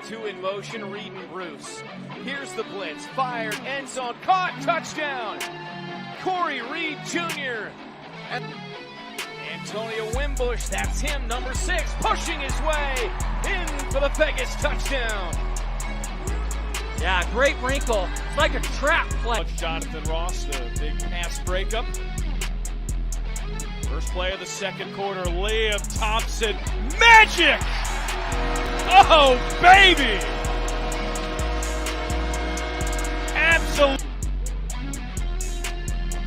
Two in motion, Reed and Bruce. Here's the blitz, fired, end zone, caught, touchdown. Corey Reed Jr. And Antonio Wimbush, that's him, number 6, pushing his way in for the Vegas touchdown. Yeah, great wrinkle. It's like a trap play. Jonathan Ross, the big pass breakup. First play of the second quarter, Liam Thompson, magic! Oh, baby! Absolutely.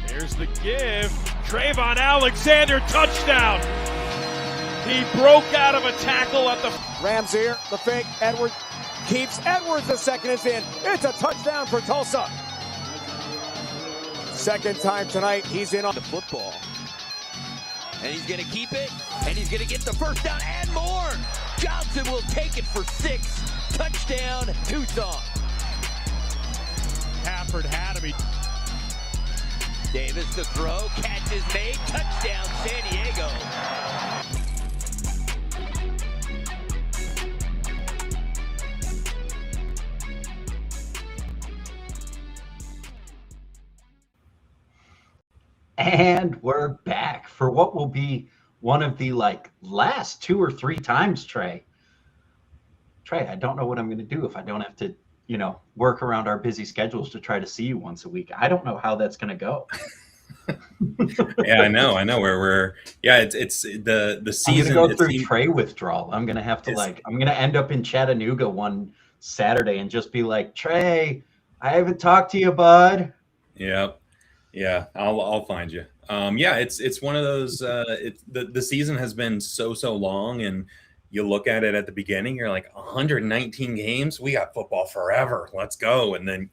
Here's the give. Trayvon Alexander, touchdown! He broke out of a tackle at the... Rams here, the fake, Edwards keeps, Edwards the second is in. It's a touchdown for Tulsa. Second time tonight, he's in on the football. And he's going to keep it, and he's going to get the first down and more. Johnson will take it for 6. Touchdown, Tucson. Hafford had him. Davis to throw, catch is made, touchdown, San Diego. And we're back for what will be one of the last 2 or 3 times, Trey, I don't know what I'm going to do if I don't have to, work around our busy schedules to try to see you once a week. I don't know how that's going to go. Yeah, I know. It's the season. I'm going to go through Trey withdrawal. I'm going to have to I'm going to end up in Chattanooga one Saturday and just be like, Trey, I haven't talked to you, bud. Yep. Yeah, I'll find you. It's one of those. The season has been so long, and you look at it at the beginning, you're like 119 games. We got football forever. Let's go, and then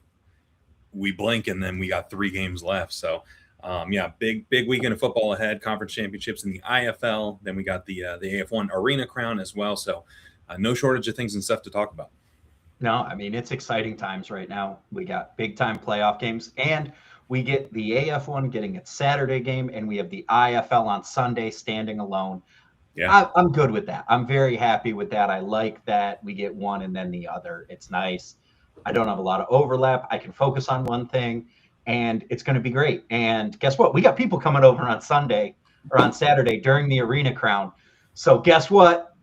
we blink, and then we got 3 games left. So, big weekend of football ahead. Conference championships in the IFL. Then we got the AF1 Arena Crown as well. So, no shortage of things and stuff to talk about. No, I mean it's exciting times right now. We got big time playoff games and. We get the AF1 getting its Saturday game, and we have the IFL on Sunday standing alone. Yeah, I'm good with that. I'm very happy with that. I like that we get one and then the other. It's nice. I don't have a lot of overlap. I can focus on one thing, and it's going to be great. And guess what? We got people coming over on Sunday or on Saturday during the Arena Crown. So guess what?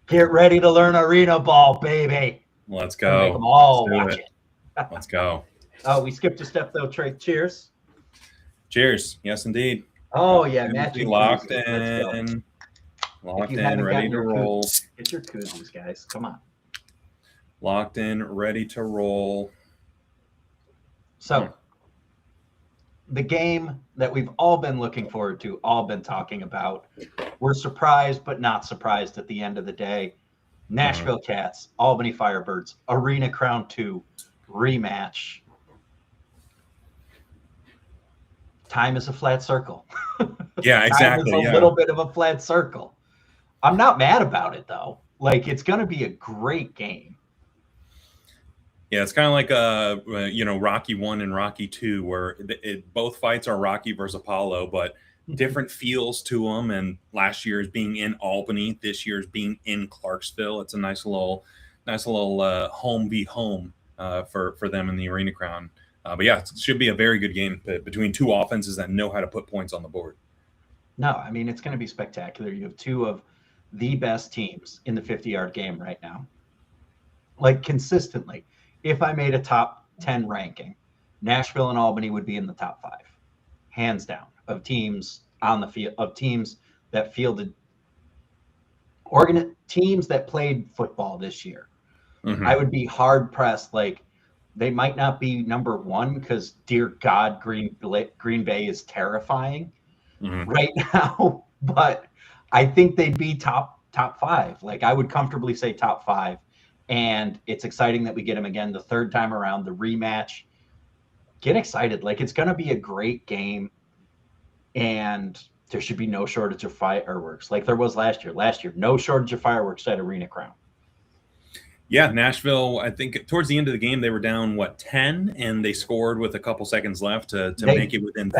Get ready to learn arena ball, baby. Let's go. Make them all watch it. Let's go. Oh, we skipped a step though, Trey. Cheers. Cheers. Yes, indeed. Oh yeah, Matt. Locked in, ready to roll. Get your koozies, guys. Come on. Locked in, ready to roll. So, the game that we've all been looking forward to, all been talking about. We're surprised, but not surprised at the end of the day. Nashville Cats, Albany Firebirds, Arena Crown 2, rematch. Time is a flat circle. Yeah, exactly. Time is a little bit of a flat circle. I'm not mad about it though. It's going to be a great game. Yeah, it's kind of like Rocky 1 and Rocky 2, where both fights are Rocky versus Apollo, but different feels to them. And last year's being in Albany, this year's being in Clarksville. It's a nice little home v home for them in the Arena Crown. But yeah, it should be a very good game between 2 offenses that know how to put points on the board. No, I mean, it's going to be spectacular. You have 2 of the best teams in the 50-yard game right now. Consistently, if I made a top 10 ranking, Nashville and Albany would be in the top 5, hands down, of teams on the field, of teams that fielded, teams that played football this year. Mm-hmm. I would be hard pressed. They might not be number 1 because, dear God, Green Bay is terrifying right now. But I think they'd be top 5. I would comfortably say top 5. And it's exciting that we get them again the 3rd time around, the rematch. Get excited. It's going to be a great game. And there should be no shortage of fireworks like there was last year. Last year, no shortage of fireworks at Arena Crown. Yeah, Nashville, I think towards the end of the game, they were down, 10? And they scored with a couple seconds left to make it within 3.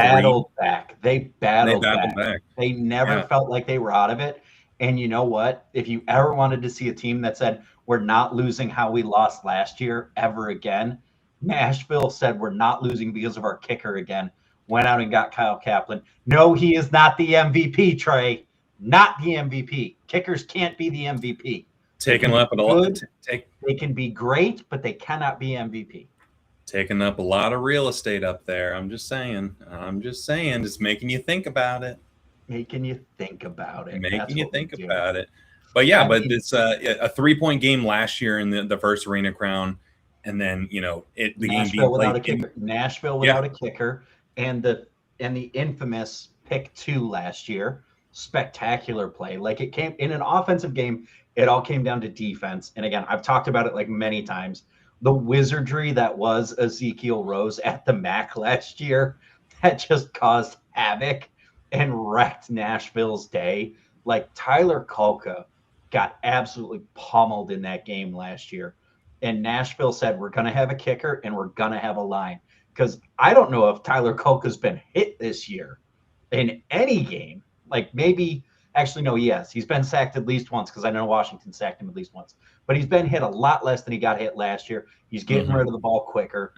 They battled back. They never felt like they were out of it. And you know what? If you ever wanted to see a team that said, we're not losing how we lost last year ever again. Nashville said we're not losing because of our kicker again. Went out and got Kyle Kaplan. No, he is not the MVP, Trey. Not the MVP. Kickers can't be the MVP. Taking up a lot. They can be great, but they cannot be MVP. Taking up a lot of real estate up there. I'm just saying. Just making you think about it. Making you think about it. But yeah, it's a 3-point game last year in the first Arena Crown, and then the game being without a kicker. Nashville without a kicker, and the infamous pick 2 last year. Spectacular play. Like, it came in an offensive game. It all came down to defense. And again, I've talked about it like many times. The wizardry that was Ezekiel Rose at the MAC last year, that just caused havoc and wrecked Nashville's day. Like, Tyler Kolka got absolutely pummeled in that game last year. And Nashville said, we're going to have a kicker and we're going to have a line. Because I don't know if Tyler Kolka's been hit this year in any game. Like, maybe, actually, no, he has. He's been sacked at least once, because I know Washington sacked him at least once. But he's been hit a lot less than he got hit last year. He's getting rid of the ball quicker.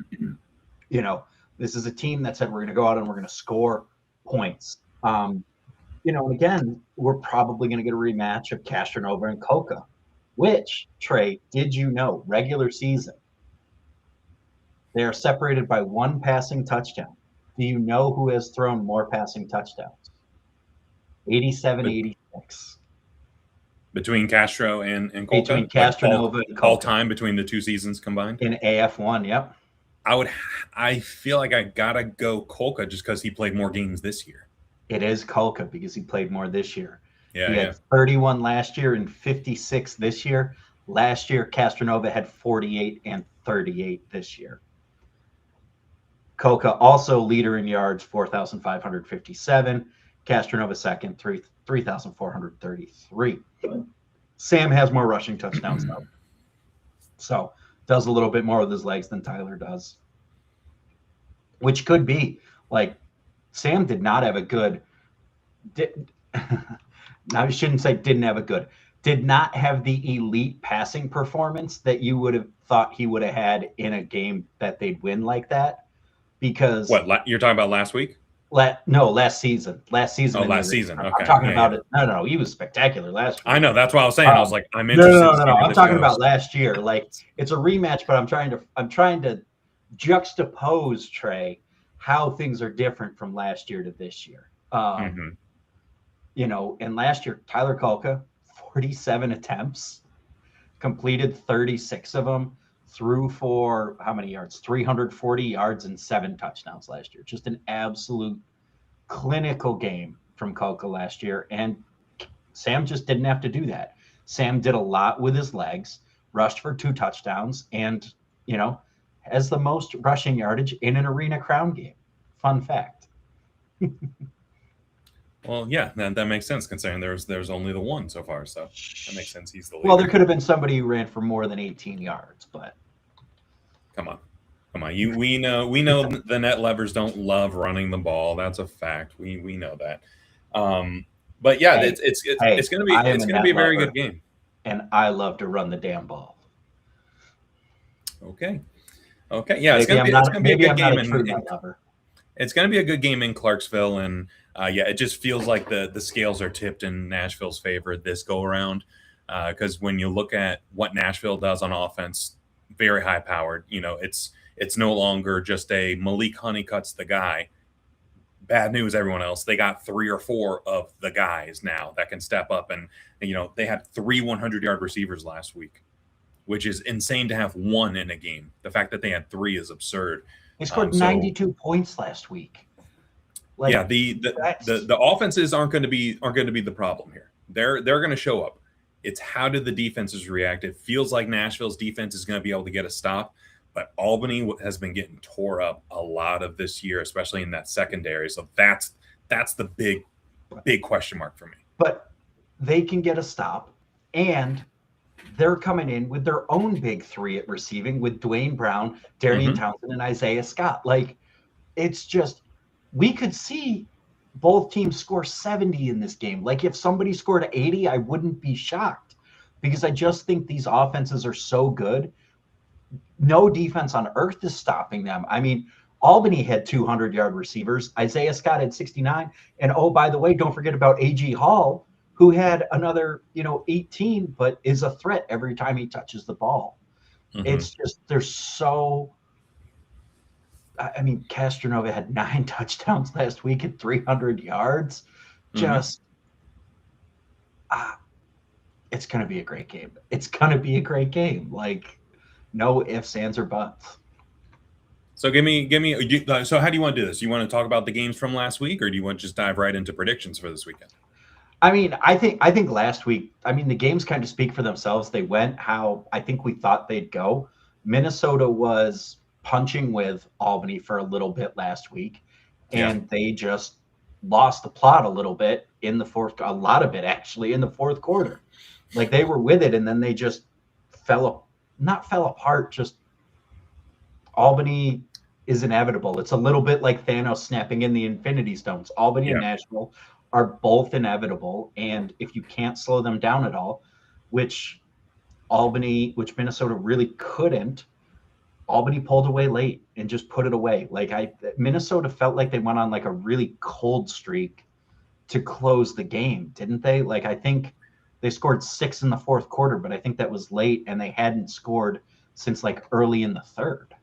This is a team that said we're going to go out and we're going to score points. And again, we're probably going to get a rematch of Castronova and Kolka, which, Trey, did you know, regular season, they are separated by 1 passing touchdown. Do you know who has thrown more passing touchdowns? 87-86. Between Castro and Kolka? Between Castronova and Kolka. All time between the 2 seasons combined? In AF1, yep. I feel like I gotta go Kolka just because he played more games this year. It is Kolka because he played more this year. Yeah, he had 31 last year and 56 this year. Last year, Castronova had 48 and 38 this year. Kolka also leader in yards, 4,557. Castronova second, 3,433. Sam has more rushing touchdowns though, so does a little bit more with his legs than Tyler does, which could be like Sam did not have a good. I shouldn't say didn't have a good. Did not have the elite passing performance that you would have thought he would have had in a game that they'd win like that. Because what you're talking about last week? Last season. Last season. Oh, last season. Okay. I'm talking about it. No, he was spectacular last year. I know. That's what I was saying. I was like, I'm interested. No. I'm talking about last year. Like, it's a rematch, but I'm trying to juxtapose, Trey, how things are different from last year to this year. And last year, Tyler Kolka, 47 attempts, completed 36 of them, threw for how many yards? 340 yards and 7 touchdowns last year. Just an absolute clinical game from Kolka last year. And Sam just didn't have to do that. Sam did a lot with his legs, rushed for 2 touchdowns, and, has the most rushing yardage in an Arena Crown game. Fun fact. Well, yeah, that makes sense considering there's only the 1 so far, so that makes sense. He's the leader. Well, there could have been somebody who ran for more than 18 yards, but come on. We know the net levers don't love running the ball. That's a fact. We know that. But yeah, it's going to be a very good game. And I love to run the damn ball. Okay. Yeah, it's going to be a good game. It's going to be a good game in Clarksville, and it just feels like the scales are tipped in Nashville's favor this go around. Because when you look at what Nashville does on offense, very high powered. It's no longer just a Malik Honeycutt's the guy. Bad news, everyone else. They got 3 or 4 of the guys now that can step up, and they had 3 100-yard receivers last week, which is insane to have 1 in a game. The fact that they had 3 is absurd. They scored 92 points last week. Like, yeah, the offenses aren't going to be the problem here. They're going to show up. It's how did the defenses react? It feels like Nashville's defense is going to be able to get a stop, but Albany has been getting tore up a lot of this year, especially in that secondary. So that's the big question mark for me. But they can get a stop, and they're coming in with their own big 3 at receiving with Dwayne Brown, Darian Townsend, and Isaiah Scott. Like, it's just, we could see both teams score 70 in this game. Like, if somebody scored 80, I wouldn't be shocked. because I just think these offenses are so good. No defense on earth is stopping them. I mean, Albany had 200-yard receivers. Isaiah Scott had 69. And oh, by the way, don't forget about A.G. Hall, who had another, 18, but is a threat every time he touches the ball. It's just, there's so, I mean, Castronova had 9 touchdowns last week at 300 yards. Just, it's going to be a great game. It's going to be a great game. Like, no ifs, ands, or buts. So so how do you want to do this? You want to talk about the games from last week, or do you want to just dive right into predictions for this weekend? I mean, I think last week, I mean, the games kind of speak for themselves. They went how I think we thought they'd go. Minnesota was punching with Albany for a little bit last week, and they just lost the plot a little bit in the fourth, a lot of it actually in the fourth quarter. Like, they were with it, and then they just not fell apart, just Albany is inevitable. It's a little bit like Thanos snapping in the Infinity Stones. Albany and Nashville are both inevitable, and if you can't slow them down at all, which Minnesota really couldn't, Albany pulled away late and just put it away. Like, Minnesota felt like they went on like a really cold streak to close the game, didn't they? Like, I think they scored 6 in the fourth quarter, but I think that was late, and they hadn't scored since like early in the third.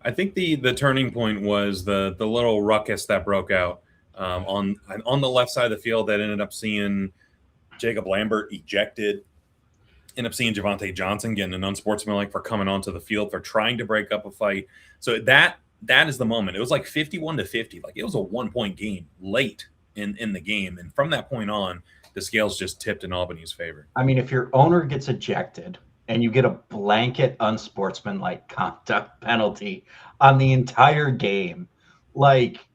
I think the turning point was the little ruckus that broke out on the left side of the field that ended up seeing Jacob Lambert ejected, ended up seeing Javonte Johnson getting an unsportsmanlike for coming onto the field for trying to break up a fight. So that is the moment. It was like 51-50. Like, it was a 1-point game late in the game, and from that point on, the scales just tipped in Albany's favor. I mean, if your owner gets ejected and you get a blanket unsportsmanlike conduct penalty on the entire game, like,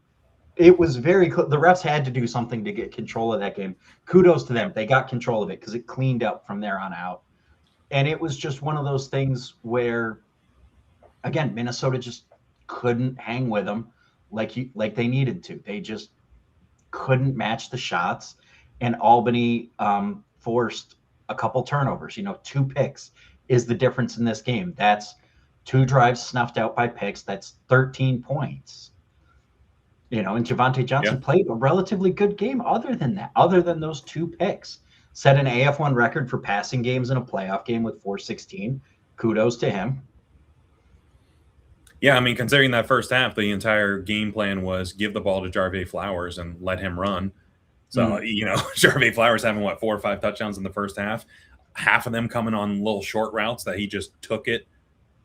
it was very the refs had to do something to get control of that game. Kudos to them. They got control of it because it cleaned up from there on out. And it was just one of those things where, again, Minnesota just couldn't hang with them like they needed to. They just couldn't match the shots. And Albany forced a couple turnovers. 2 picks is the difference in this game. That's 2 drives snuffed out by picks. That's 13 points. And Javonte Johnson played a relatively good game other than that, other than those 2 picks. Set an AF1 record for passing games in a playoff game with 416. Kudos to him. Yeah, I mean, considering that first half, the entire game plan was give the ball to Jarvay Flowers and let him run. So, Jarvay Flowers having, 4 or 5 touchdowns in the first half, half of them coming on little short routes that he just took it,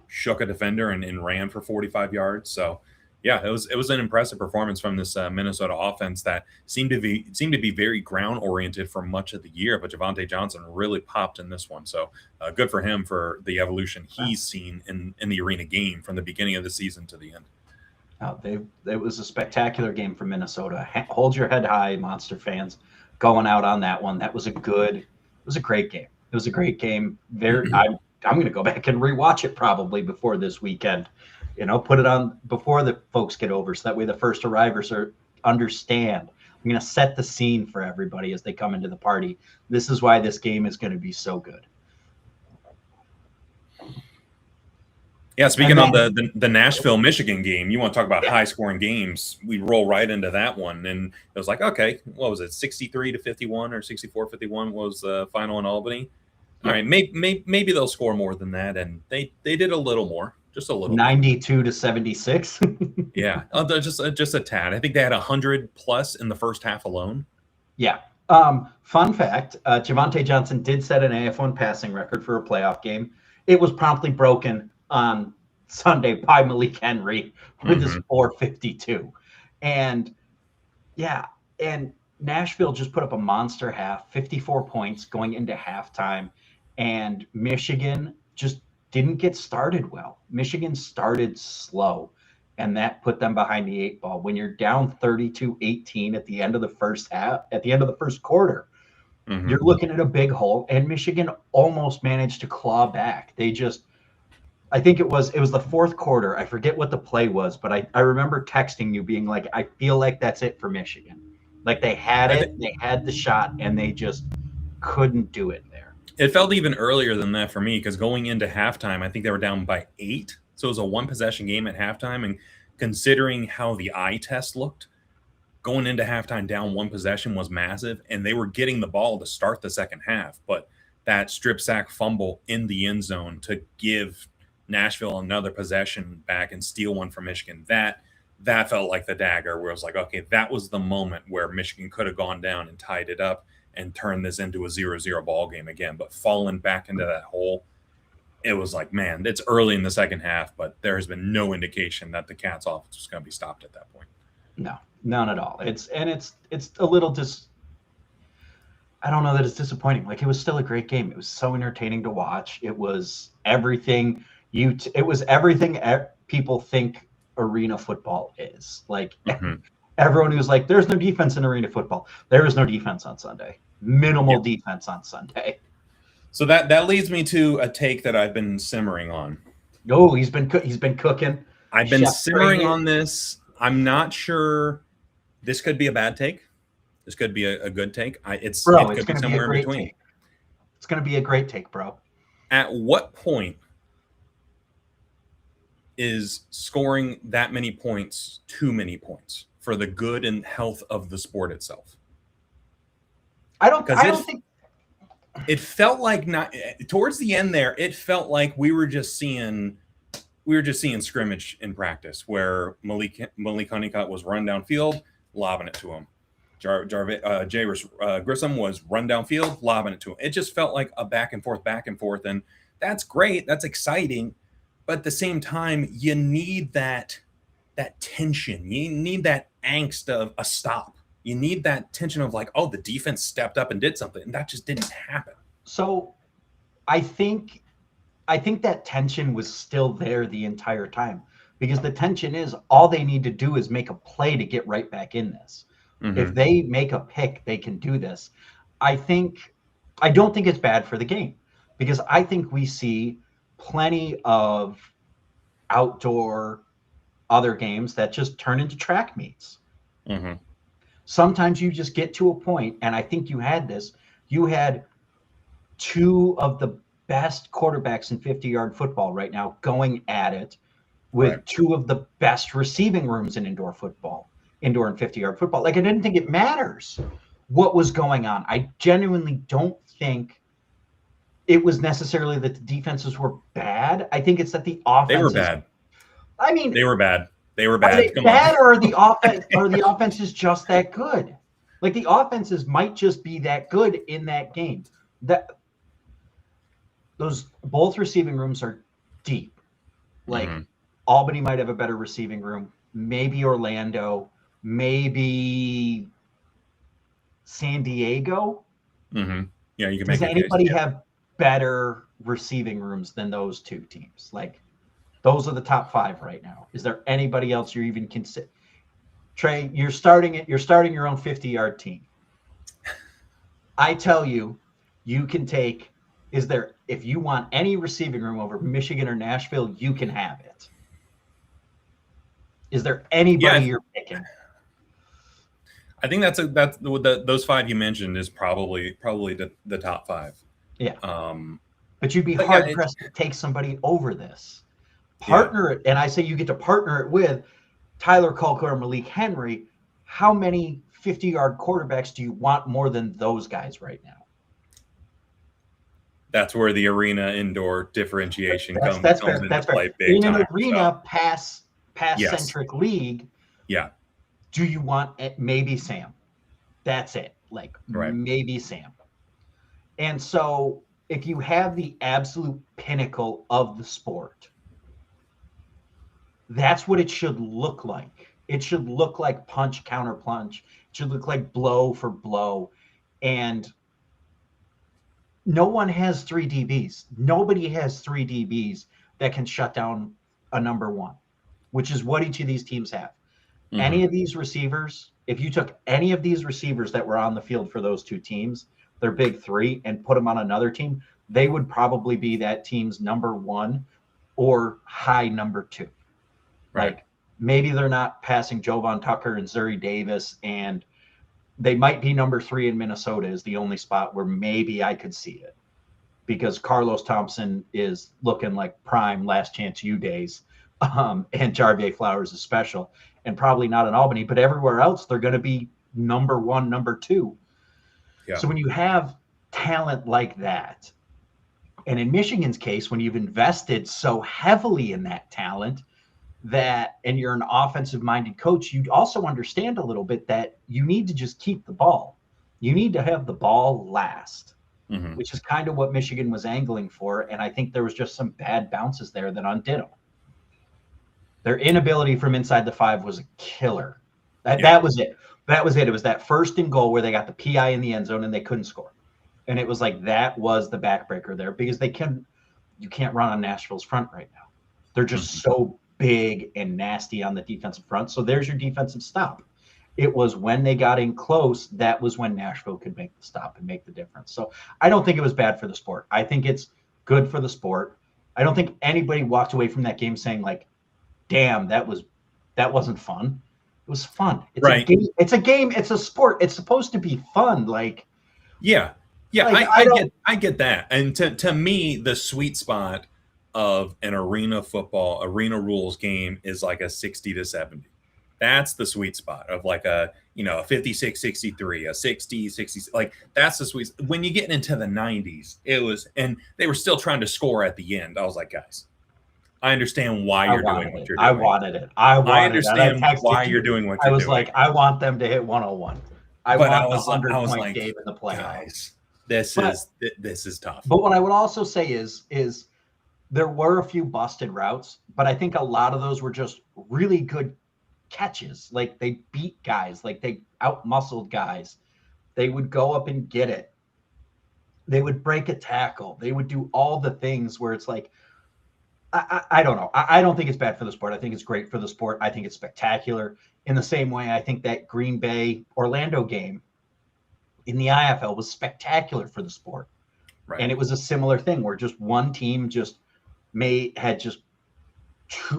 shook a defender, and ran for 45 yards. So, yeah, it was an impressive performance from this Minnesota offense that seemed to be very ground oriented for much of the year. But Javonte Johnson really popped in this one, so good for him for the evolution he's seen in the arena game from the beginning of the season to the end. It was a spectacular game for Minnesota. Hold your head high, Monster fans, going out on that one. It was a great game. It was a great game. I'm going to go back and rewatch it probably before this weekend. Put it on before the folks get over, so that way the first arrivers understand. I'm going to set the scene for everybody as they come into the party. This is why this game is going to be so good. Yeah, speaking of the Nashville, Michigan game, you want to talk about high-scoring games, we roll right into that one. And it was like, okay, what was it, 63-51 or 64-51 was the final in Albany? All right, maybe they'll score more than that, and they did a little more. Just a little. 92-76. Yeah, just a tad. I think they had 100+ in the first half alone. Yeah. Fun fact: Javonte Johnson did set an AF1 passing record for a playoff game. It was promptly broken on Sunday by Malik Henry with his 452, and Nashville just put up a monster half, 54 points going into halftime, and Michigan just didn't get started well. Michigan started slow, and that put them behind the 8 ball. When you're down 32-18 at the end of the first quarter, you're looking at a big hole, and Michigan almost managed to claw back. I think it was the fourth quarter. I forget what the play was, but I remember texting you being like, I feel like that's it for Michigan. Like, they had it, they had the shot, and they just couldn't do it there. It felt even earlier than that for me because going into halftime, I think they were down by 8. So it was a 1-possession game at halftime. And considering how the eye test looked, going into halftime down 1 possession was massive. And they were getting the ball to start the second half. But that strip sack fumble in the end zone to give Nashville another possession back and steal one from Michigan, that felt like the dagger where it was like, okay, that was the moment where Michigan could have gone down and tied it up and turn this into a 0-0 ball game again. But falling back into that hole, it was like, man, it's early in the second half, but there has been no indication that the Cats offense was going to be stopped at that point. No, none at all. It's a little I don't know that it's disappointing. Like, it was still a great game. It was so entertaining to watch. It was everything people think arena football is. Like, everyone who's like, there's no defense in arena football. There is no defense on Sunday. Minimal defense on Sunday. So that leads me to a take that I've been simmering on. Oh, he's been cooking. I've been simmering on this. I'm not sure. This could be a bad take. This could be a good take. It could be somewhere in between. It's going to be a great take, bro. At what point is scoring that many points too many points for the good and health of the sport itself? I don't think it felt like not towards the end there. It felt like we were just seeing scrimmage in practice where Malik Honeycutt was run downfield, lobbing it to him. Jay Grissom was run downfield, lobbing it to him. It just felt like a back and forth, and that's great. That's exciting. But at the same time, you need that tension. You need that angst of a stop. You need that tension of like, oh, the defense stepped up and did something, and that just didn't happen. So I think that tension was still there the entire time, because the tension is all they need to do is make a play to get right back in this. If they make a pick, they can do this. I don't think it's bad for the game, because I think we see plenty of outdoor other games that just turn into track meets. Sometimes you just get to a point, and I think you had 2 of the best quarterbacks in 50-yard football right now going at it with 2 of the best receiving rooms in indoor and 50-yard football. Like, I didn't think it matters what was going on. I genuinely don't think it was necessarily that the defenses were bad. I think it's that the offense. They were bad. I mean, they were bad. They were bad. Come bad on. Or the offense, or the offense is just that good. Like, the offenses might just be that good in that game. Those both receiving rooms are deep. Like, Albany might have a better receiving room. Maybe Orlando. Maybe San Diego. Yeah, you can Does make. anybody have better receiving rooms than those 2 teams? Like, those are the top 5 right now. Is there anybody else you're even consider? Trey, you're starting your own 50-yard team. I tell you, you can take. If you want any receiving room over Michigan or Nashville, you can have it. Is there anybody you're picking? I think those 5 you mentioned is probably the top 5. Yeah. But you'd be hard pressed to take somebody over this. Partner it, and I say you get to partner it with Tyler Culker or Malik Henry. How many 50-yard quarterbacks do you want more than those guys right now? That's where the arena indoor differentiation comes. That's fair. Into that's play fair. big In an time, arena pass-centric league, do you want maybe Sam? That's it. Like, maybe Sam. And so if you have the absolute pinnacle of the sport, that's what it should look like. It should look like punch, counter punch. It should look like blow for blow. And no one has 3 DBs. Nobody has 3 DBs that can shut down a number 1, which is what each of these teams have. Any of these receivers, if you took any of these receivers that were on the field for those 2 teams, their big 3, and put them on another team, they would probably be that team's number 1 or high number 2. Like, maybe they're not passing Jovan Tucker and Zuri Davis, and they might be number 3 in Minnesota is the only spot where maybe I could see it. because Carlos Thompson is looking like prime last chance U days, and Jarvier Flowers is special, and probably not in Albany, but everywhere else they're going to be number one, number two. Yeah. So when you have talent like that, and in Michigan's case, when you've invested so heavily in that talent, and you're an offensive minded coach, you'd also understand a little bit that you need to just keep the ball. You need to have the ball last, which is kind of what Michigan was angling for. And I think there was just some bad bounces there that undid them. Their inability from inside the 5 was a killer. That was it. That was it. It was that 1st and goal where they got the PI in the end zone and they couldn't score. And it was like, that was the backbreaker there, because you can't run on Nashville's front right now. They're just so big and nasty on the defensive front. So there's your defensive stop. It was when they got in close, that was when Nashville could make the stop and make the difference. So I don't think it was bad for the sport. I think it's good for the sport. I don't think anybody walked away from that game saying like, damn, that wasn't fun. It was fun. It's right. A game. It's a game. It's a sport. It's supposed to be fun. Like, yeah. Like, I get that. And to me, the sweet spot of an arena rules game is like a 60 to 70. That's the sweet spot of like a 56-63, a 60-60. Like that's the sweet. When you get into the 90s, and they were still trying to score at the end. I was like, guys, I understand why you're doing what you're doing. I wanted it. I understand why you're doing what you're doing. I was like, I want them to hit 101. I want a 100-point game in the playoffs. Guys, this is tough. But what I would also say is there were a few busted routes, but I think a lot of those were just really good catches. Like they beat guys, like they out-muscled guys. They would go up and get it. They would break a tackle. They would do all the things where it's like, I don't know. I don't think it's bad for the sport. I think it's great for the sport. I think it's spectacular. In the same way, I think that Green Bay Orlando game in the IFL was spectacular for the sport. Right. And it was a similar thing where just one team had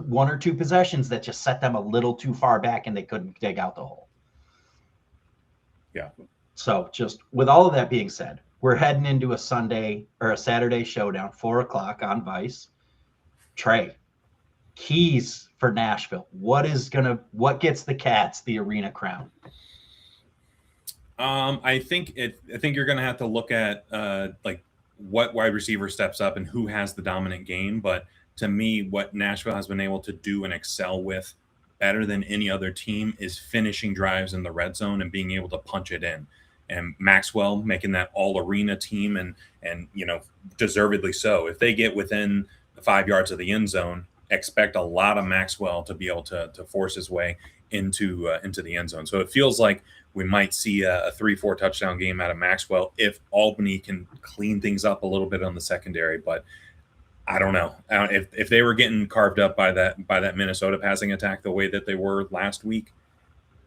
one or two possessions that just set them a little too far back and they couldn't dig out the hole. Yeah. So just with all of that being said, we're heading into a Saturday showdown, 4:00 on Vice. Trey, keys for Nashville. What gets the Cats the arena crown? I think you're going to have to look at like what wide receiver steps up and who has the dominant game. But to me, what Nashville has been able to do and excel with better than any other team is finishing drives in the red zone and being able to punch it in. And Maxwell making that all arena team and deservedly so. If they get within the 5 yards of the end zone, expect a lot of Maxwell to be able to force his way into the end zone. So it feels like we might see a 3-4 touchdown game out of Maxwell if Albany can clean things up a little bit on the secondary. But I don't know if they were getting carved up by that Minnesota passing attack the way that they were last week.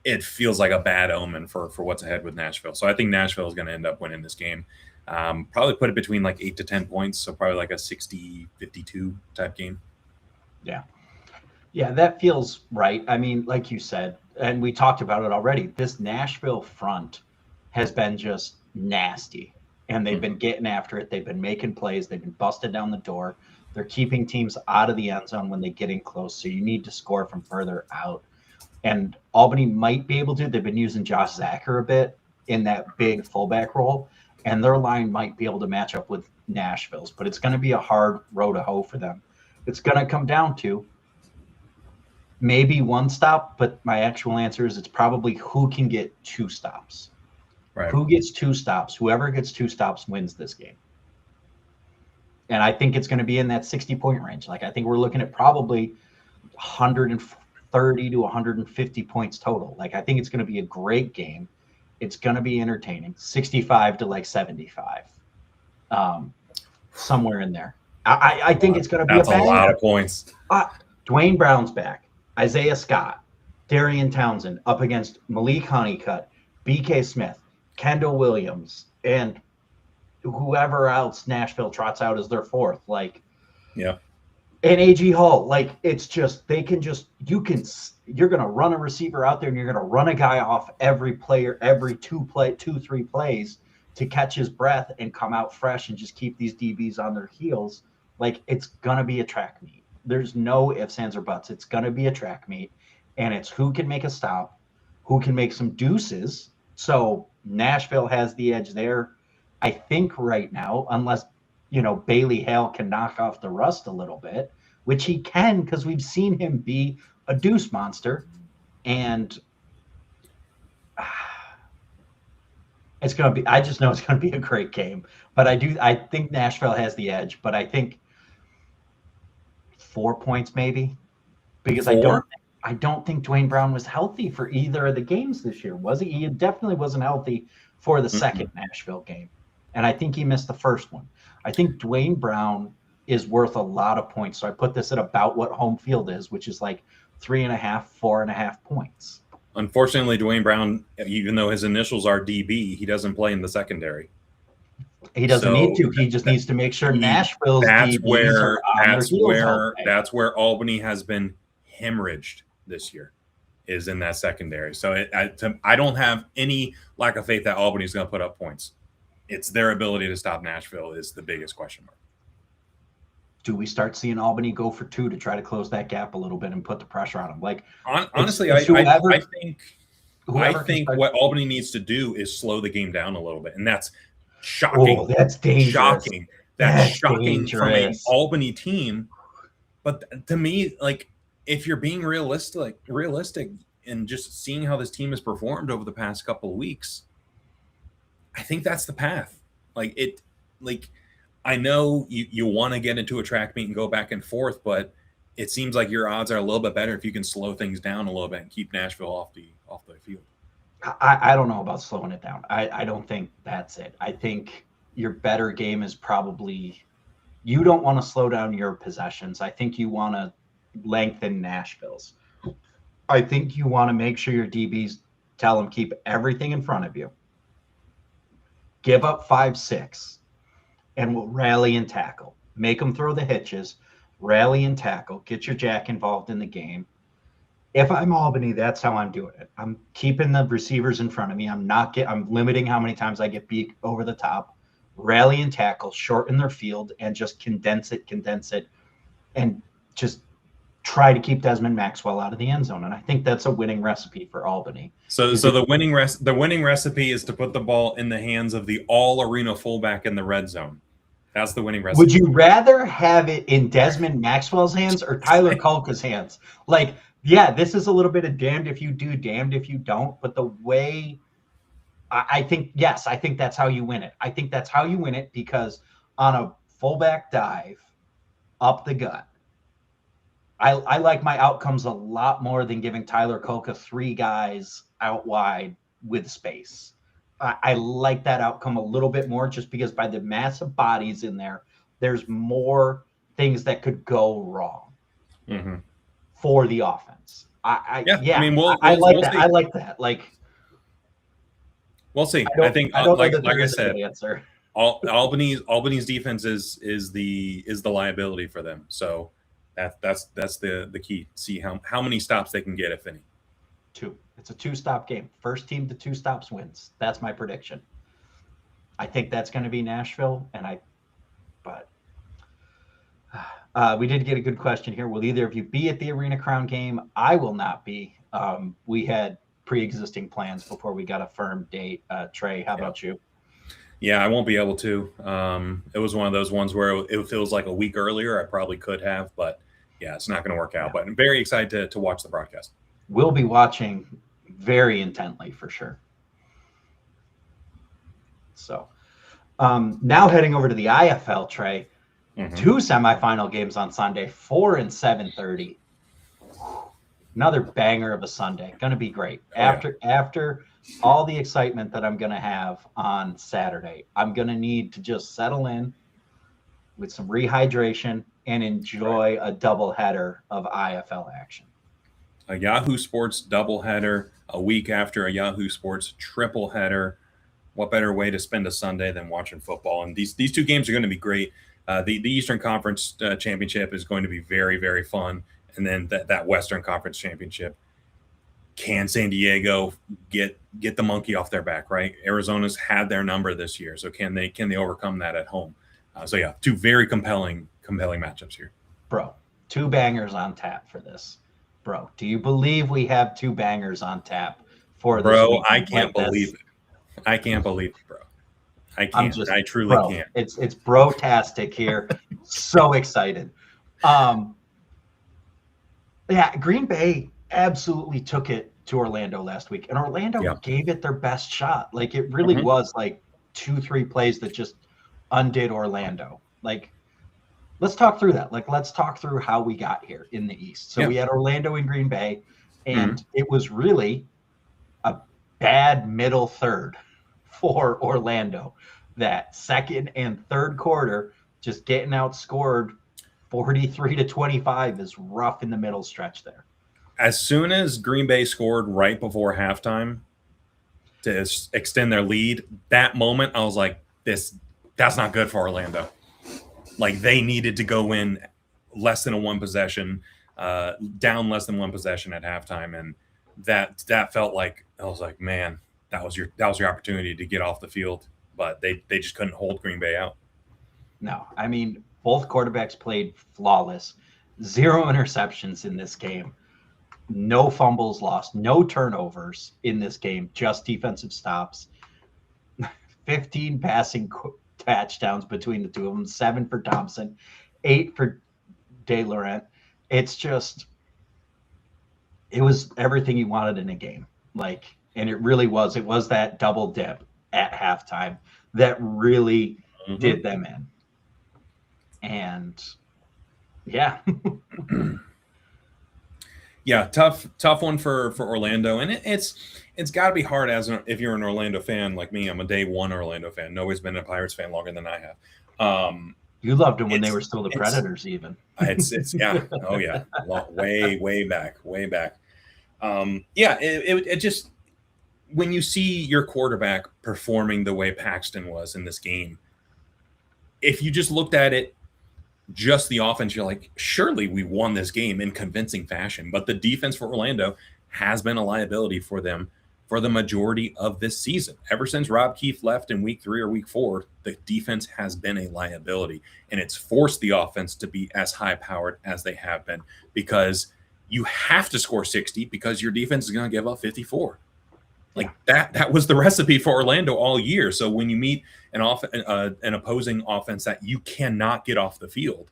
It feels like a bad omen for what's ahead with Nashville. So I think Nashville is going to end up winning this game. Probably put it between like 8 to 10 points. So probably like a 60-52 type game. Yeah. Yeah, that feels right. I mean, like you said, and we talked about it already, this Nashville front has been just nasty. And they've been getting after it. They've been making plays. They've been busted down the door. They're keeping teams out of the end zone when they get in close. So you need to score from further out. And Albany might be able to. They've been using Josh Zacher a bit in that big fullback role. And their line might be able to match up with Nashville's. But it's going to be a hard row to hoe for them. It's going to come down to maybe one stop. But my actual answer is it's probably who can get 2 stops. Right. Who gets 2 stops? Whoever gets 2 stops wins this game. And I think it's going to be in that 60-point range. Like I think we're looking at probably 130 to 150 points total. Like I think it's going to be a great game. It's going to be entertaining. 65 to like 75, somewhere in there. I think it's going to be a lot of points. Dwayne Brown's back. Isaiah Scott, Darian Townsend up against Malik Honeycutt, BK Smith, Kendall Williams, and whoever else Nashville trots out as their fourth. Like, yeah. And A.G. Hall, like it's just you're going to run a receiver out there and you're going to run a guy off every player, every 3 plays, to catch his breath and come out fresh and just keep these DBs on their heels, like it's going to be a track meet. There's no ifs, ands, or buts. It's going to be a track meet, and it's who can make a stop, who can make some deuces. So Nashville has the edge there, I think, right now, unless, Bailey Hale can knock off the rust a little bit, which he can because we've seen him be a deuce monster. And it's going to be, I just know it's going to be a great game. But I think Nashville has the edge, but I think 4 points maybe, because I don't think Dwayne Brown was healthy for either of the games this year, was he? He definitely wasn't healthy for the second Nashville game. And I think he missed the first one. I think Dwayne Brown is worth a lot of points. So I put this at about what home field is, which is like 3.5, 4.5 points. Unfortunately, Dwayne Brown, even though his initials are DB, he doesn't play in the secondary. He doesn't need to. He just needs to make sure Nashville's DBs are on their heels. That's where Albany has been hemorrhaged this year, is in that secondary. So I don't have any lack of faith that Albany's going to put up points. It's their ability to stop Nashville is the biggest question mark. Do we start seeing Albany go for 2 to try to close that gap a little bit and put the pressure on them? Like, honestly, I think what Albany needs to do is slow the game down a little bit, and that's shocking. Oh, that's dangerous. Shocking. That's shocking dangerous. From an Albany team. But to me, like, if you're being realistic and just seeing how this team has performed over the past couple of weeks, I think that's the path. I know you want to get into a track meet and go back and forth, but it seems like your odds are a little bit better if you can slow things down a little bit and keep Nashville off the field. I don't know about slowing it down. I don't think that's it. I think your better game is probably, you don't want to slow down your possessions. I think you want to lengthen Nashville's. I think you want to make sure your DBs tell them keep everything in front of you. Give up 5-6, and we'll rally and tackle. Make them throw the hitches, rally and tackle, get your jack involved in the game. If I'm Albany, that's how I'm doing it. I'm keeping the receivers in front of me. I'm limiting how many times I get beat over the top. Rally and tackle, shorten their field, and just condense it, and just try to keep Desmond Maxwell out of the end zone. And I think that's a winning recipe for Albany. So the winning recipe is to put the ball in the hands of the all-arena fullback in the red zone. That's the winning recipe. Would you rather have it in Desmond Maxwell's hands or Tyler Kulka's hands? Like, yeah, this is a little bit of damned if you do, damned if you don't. But the way I think that's how you win it. I think that's how you win it, because on a fullback dive up the gut, I like my outcomes a lot more than giving Tyler Kulka 3 guys out wide with space. I like that outcome a little bit more, just because by the mass of bodies in there, there's more things that could go wrong for the offense. I like that. I like that. Like, we'll see. I think, like I said, Albany's defense is the liability for them. So that's the key. See how many stops they can get, if any. 2. It's a 2-stop game. First team to 2 stops wins. That's my prediction. I think that's going to be Nashville, but we did get a good question here. Will either of you be at the Arena Crown game? I will not be. We had pre-existing plans before we got a firm date. Trey, how about you? Yeah, I won't be able to. It was one of those ones where it feels like a week earlier. I probably could have, but yeah, it's not going to work out. Yeah. But I'm very excited to watch the broadcast. We'll be watching very intently for sure. So now heading over to the IFL, Trey. 2 semifinal games on Sunday, 4 and 7:30. Another banger of a Sunday. Going to be great. After all the excitement that I'm going to have on Saturday, I'm going to need to just settle in with some rehydration and enjoy a doubleheader of IFL action. A Yahoo Sports doubleheader a week after a Yahoo Sports triple header. What better way to spend a Sunday than watching football? And these 2 games are going to be great. The Eastern Conference Championship is going to be very, very fun. And then that Western Conference Championship. can San Diego get the monkey off their back, right? Arizona's had their number this year, so can they overcome that at home? So yeah, two very compelling matchups here. Bro, two bangers on tap for this. Bro, do you believe we have two bangers on tap for this? Bro, I can't believe it. I can't believe it, bro. I can't. I truly can't. It's bro-tastic here. So excited. Yeah, Green Bay absolutely took it to Orlando last week, and Orlando gave it their best shot. Like, it really was like 2-3 plays that just undid Orlando. Like, let's talk through that. Like, let's talk through how we got here in the East. So we had Orlando and Green Bay, and it was really a bad middle third for Orlando. That second and third quarter, just getting outscored 43-25 is rough in the middle stretch there. As soon as Green Bay scored right before halftime to extend their lead, that moment I was like, that's not good for Orlando. Like, they needed to go in less than one possession, down less than one possession at halftime, and that felt like, I was like, man, that was your opportunity to get off the field, but they just couldn't hold Green Bay out. No, I mean, both quarterbacks played flawless. 0 interceptions in this game. No fumbles lost. No turnovers in this game. Just defensive stops. 15 passing touchdowns between the two of them. 7 for Thompson. 8 for De Laurent. It's just, it was everything you wanted in a game. Like, and it really was. It was that double dip at halftime that really did them in. And yeah. Yeah, tough one for Orlando, and it's got to be hard if you're an Orlando fan like me. I'm a day one Orlando fan. Nobody's been a Pirates fan longer than I have. You loved them when they were still the Predators, even. It's yeah, oh yeah, way back. Yeah, it just, when you see your quarterback performing the way Paxton was in this game, if you just looked at it, just the offense, you're like, surely we won this game in convincing fashion. But the defense for Orlando has been a liability for them for the majority of this season. Ever since Rob Keefe left in week 3 or week 4, the defense has been a liability, and it's forced the offense to be as high powered as they have been, because you have to score 60 because your defense is going to give up 54. Like that was the recipe for Orlando all year. So when you meet an opposing offense that you cannot get off the field,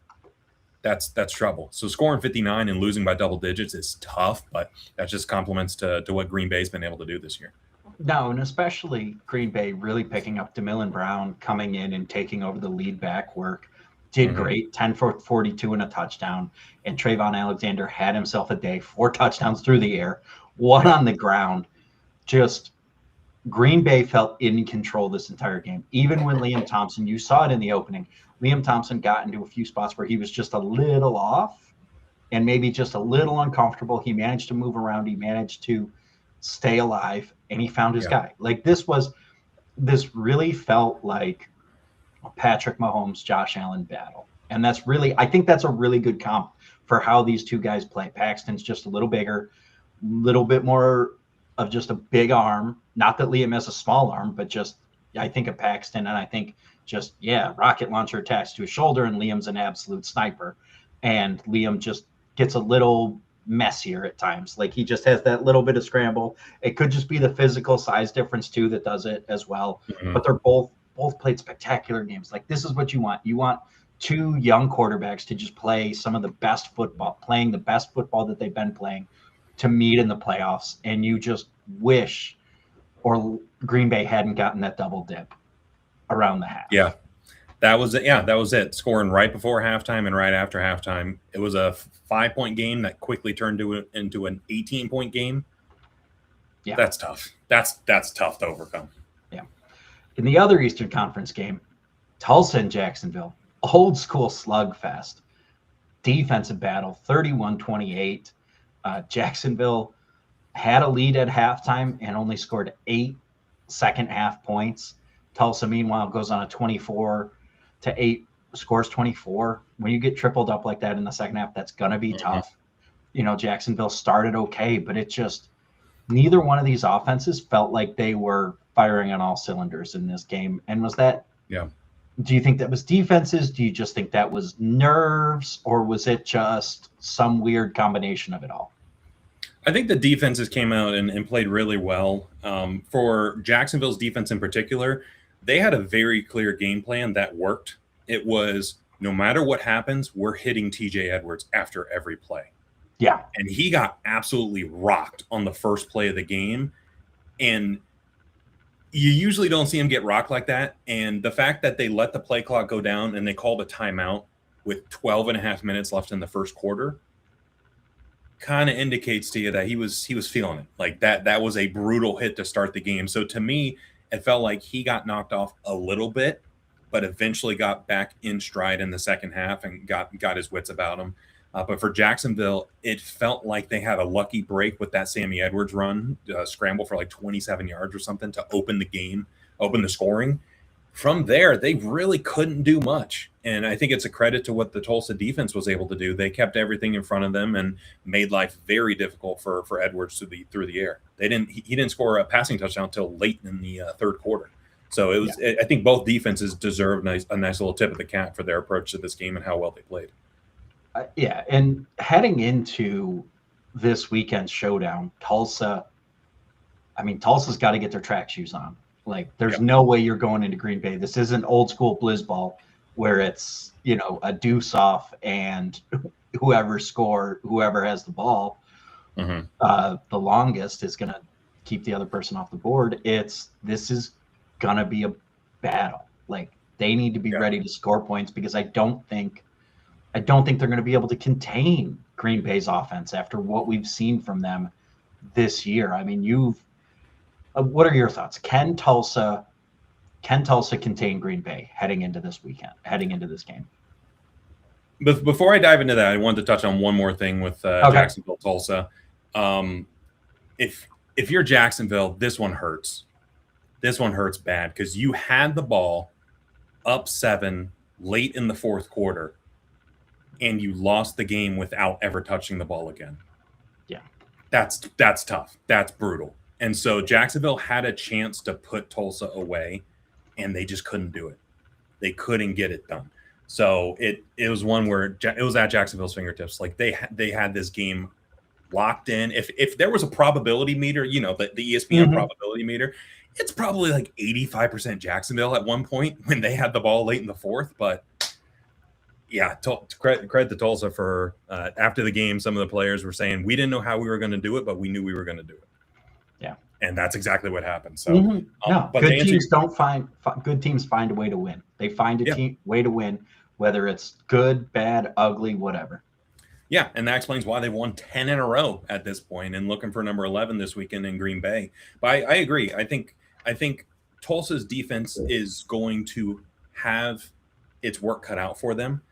that's trouble. So scoring 59 and losing by double digits is tough, but that just compliments to what Green Bay's been able to do this year. No, and especially Green Bay really picking up DeMillan Brown, coming in and taking over the lead back work. Did great, 10 for 42 and a touchdown. And Trayvon Alexander had himself a day, 4 touchdowns through the air, 1 on the ground. Just Green Bay felt in control this entire game. Even when Liam Thompson, you saw it in the opening, Liam Thompson got into a few spots where he was just a little off and maybe just a little uncomfortable. He managed to move around. He managed to stay alive, and he found his guy. Like, this really felt like a Patrick Mahomes, Josh Allen battle. And that's really, I think that's a really good comp for how these two guys play. Paxton's just a little bigger, little bit more of just a big arm. Not that Liam has a small arm, but just, I think of Paxton, and I think just, rocket launcher attached to his shoulder, and Liam's an absolute sniper. And Liam just gets a little messier at times. Like, he just has that little bit of scramble. It could just be the physical size difference too that does it as well. But they're both played spectacular games. Like, this is what you want. You want 2 young quarterbacks to just play some of the best football, playing the best football that they've been playing, to meet in the playoffs. And you just wish Green Bay hadn't gotten that double dip around the half. Yeah, that was it. Yeah, that was it. Scoring right before halftime and right after halftime. It was a 5-point game that quickly turned into an 18-point game. Yeah, that's tough. That's tough to overcome. Yeah. In the other Eastern Conference game, Tulsa and Jacksonville, old school slugfest, defensive battle, 31-28. Jacksonville had a lead at halftime and only scored 8 second-half points. Tulsa, meanwhile, goes on a 24-8, scores 24. When you get tripled up like that in the second half, that's going to be tough. You know, Jacksonville started okay, but it just, neither one of these offenses felt like they were firing on all cylinders in this game. And was that, do you think that was defenses? Do you just think that was nerves, or was it just some weird combination of it all? I think the defenses came out and played really well. For Jacksonville's defense in particular, they had a very clear game plan that worked. It was, no matter what happens, we're hitting TJ Edwards after every play. Yeah. And he got absolutely rocked on the first play of the game. And you usually don't see him get rocked like that. And the fact that they let the play clock go down and they called a timeout with 12 and a half minutes left in the first quarter kind of indicates to you that he was feeling it. Like that was a brutal hit to start the game. So to me, it felt like he got knocked off a little bit, but eventually got back in stride in the second half and got his wits about him. But for Jacksonville, it felt like they had a lucky break with that Sammy Edwards run, scramble for like 27 yards or something to open the game, open the scoring. From there, they really couldn't do much. And I think it's a credit to what the Tulsa defense was able to do. They kept everything in front of them and made life very difficult for Edwards through the air. He didn't score a passing touchdown until late in the third quarter. So it was. Yeah. I think both defenses deserve a nice little tip of the cap for their approach to this game and how well they played. Yeah, and heading into this weekend's showdown, Tulsa's got to get their track shoes on. Like, there's no way you're going into Green Bay. This isn't old school blizzball where it's, a deuce off and whoever has the ball, the longest is going to keep the other person off the board. This is going to be a battle. Like, they need to be ready to score points, because I don't think they're going to be able to contain Green Bay's offense after what we've seen from them this year. I mean, what are your thoughts? Can Tulsa contain Green Bay heading into this game? Before I dive into that, I wanted to touch on one more thing with Jacksonville, Tulsa. If you're Jacksonville, this one hurts. This one hurts bad, because you had the ball up 7 late in the fourth quarter, and you lost the game without ever touching the ball again. Yeah. That's tough. That's brutal. And so Jacksonville had a chance to put Tulsa away, and they just couldn't do it. They couldn't get it done. So it was one where it was at Jacksonville's fingertips. Like, they had this game locked in. If there was a probability meter, the ESPN probability meter, it's probably like 85% Jacksonville at one point when they had the ball late in the fourth. But yeah, credit to Tulsa for after the game, some of the players were saying, we didn't know how we were going to do it, but we knew we were going to do it. Yeah. And that's exactly what happened. So but good teams good teams find a way to win. They find a way to win, whether it's good, bad, ugly, whatever. Yeah, and that explains why they won 10 in a row at this point and looking for number 11 this weekend in Green Bay. But I agree. I think Tulsa's defense is going to have its work cut out for them.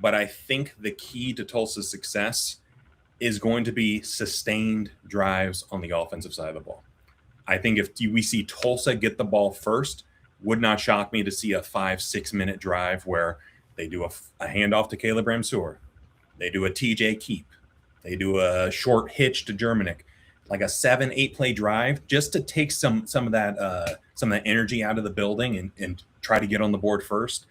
But I think the key to Tulsa's success is going to be sustained drives on the offensive side of the ball. I think if we see Tulsa get the ball first, would not shock me to see a 5-6 minute drive where they do a handoff to Caleb Ramseur. They do a TJ keep. They do a short hitch to Germanic, like a 7-8 play drive, just to take some of that energy out of the building and try to get on the board first.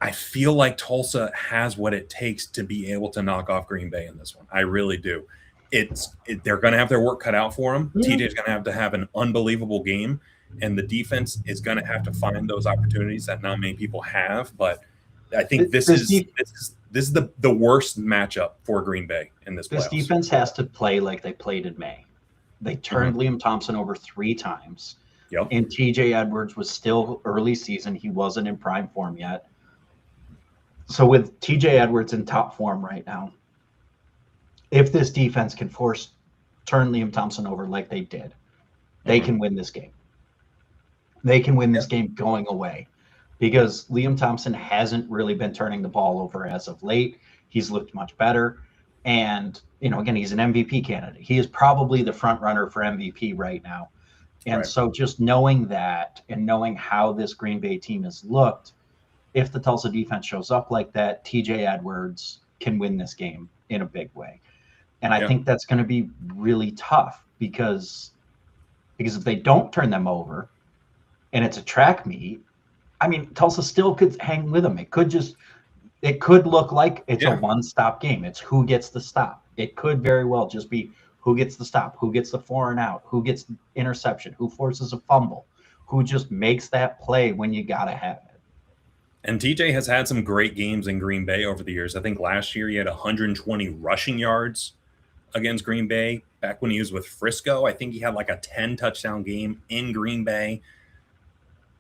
I feel like Tulsa has what it takes to be able to knock off Green Bay in this one. I really do. They're going to have their work cut out for them. Yeah. TJ's going to have an unbelievable game, and the defense is going to have to find those opportunities that not many people have. But I think this is the worst matchup for Green Bay in this playoffs. This defense has to play like they played in May. They turned Liam Thompson over 3 times. Yep. And TJ Edwards was still early season. He wasn't in prime form yet. So with TJ Edwards in top form right now, if this defense can turn Liam Thompson over like they did, they can win this game. They can win this game going away, because Liam Thompson hasn't really been turning the ball over as of late. He's looked much better. And, again, he's an MVP candidate. He is probably the front runner for MVP right now. And so just knowing that and knowing how this Green Bay team has looked, if the Tulsa defense shows up like that, TJ Edwards can win this game in a big way. And I think that's going to be really tough, because because if they don't turn them over and it's a track meet, I mean, Tulsa still could hang with them. It could look like it's a one-stop game. It's who gets the stop. It could very well just be who gets the stop, who gets the 4 and out, who gets interception, who forces a fumble, who just makes that play when you got to have it. And TJ has had some great games in Green Bay over the years. I think last year he had 120 rushing yards against Green Bay. Back when he was with Frisco, I think he had like a 10 touchdown game in Green Bay.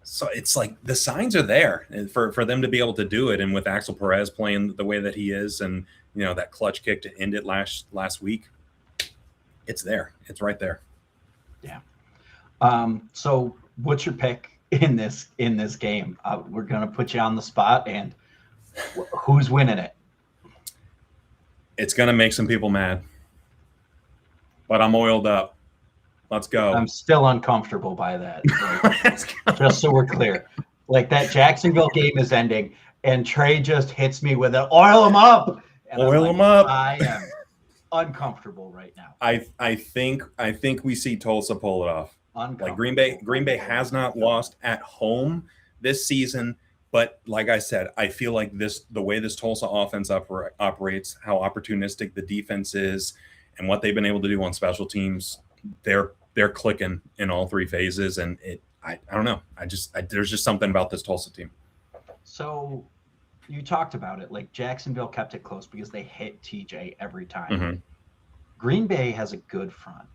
So it's like the signs are there for them to be able to do it. And with Axel Perez playing the way that he is, and that clutch kick to end it last week, it's there. It's right there. Yeah. So what's your pick in this game? We're gonna put you on the spot, and who's winning it? It's gonna make some people mad, but I'm oiled up. Let's go. I'm still uncomfortable by that. Like, just so we're clear, like that Jacksonville game is ending, and Trey just hits me with an "oil them up." And oil them up. I am uncomfortable right now. I think we see Tulsa pull it off. Like Green Bay has not lost at home this season, but like I said, I feel like the way this Tulsa offense operates, how opportunistic the defense is, and what they've been able to do on special teams, they're clicking in all three phases, and I don't know. There's just something about this Tulsa team. So you talked about it, like Jacksonville kept it close because they hit TJ every time. Mm-hmm. Green Bay has a good front.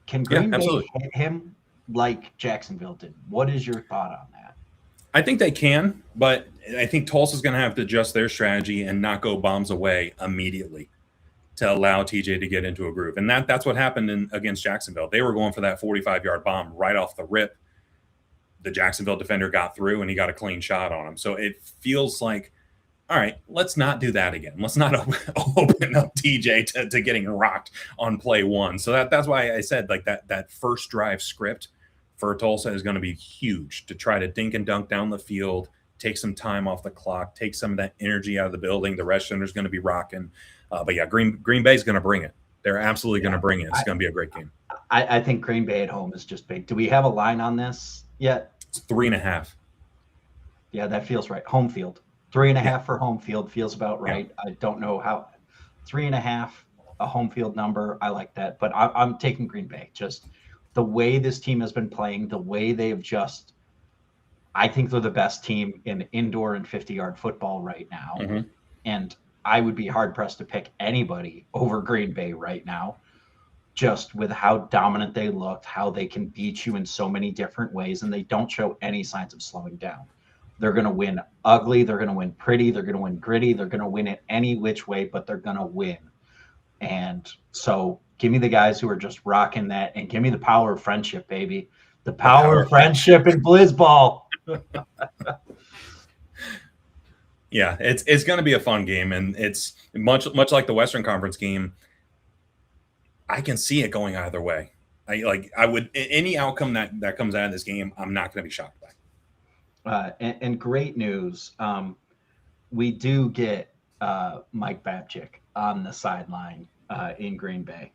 Can Green Bay hit him like Jacksonville did? What is your thought on that? I think they can, but I think Tulsa's going to have to adjust their strategy and not go bombs away immediately to allow TJ to get into a groove. And that's what happened against Jacksonville. They were going for that 45-yard bomb right off the rip. The Jacksonville defender got through, and he got a clean shot on him. So it feels like, all right, let's not do that again. Let's not open up TJ to getting rocked on play one. So that's why I said like that first drive script for Tulsa is going to be huge, to try to dink and dunk down the field, take some time off the clock, take some of that energy out of the building. The rest center's going to be rocking. But yeah, Green Bay's going to bring it. They're absolutely going to bring it. It's going to be a great game. I think Green Bay at home is just big. Do we have a line on this yet? It's 3.5. Yeah, that feels right. Home field. 3.5 for home field feels about right. Yeah. I don't know how. 3.5, a home field number. I like that. But I'm taking Green Bay. Just the way this team has been playing, the way they've just – I think they're the best team in indoor and 50-yard football right now. Mm-hmm. And I would be hard-pressed to pick anybody over Green Bay right now, just with how dominant they looked, how they can beat you in so many different ways, and they don't show any signs of slowing down. They're going to win ugly. They're going to win pretty. They're going to win gritty. They're going to win it any which way, but they're going to win. And so give me the guys who are just rocking that, and give me the power of friendship, baby. The power of friendship in blitzball. Yeah, it's going to be a fun game, and it's much like the Western Conference game. I can see it going either way. I would any outcome that comes out of this game, I'm not going to be shocked by. And great news, we do get Mike Babchick on the sideline in Green Bay.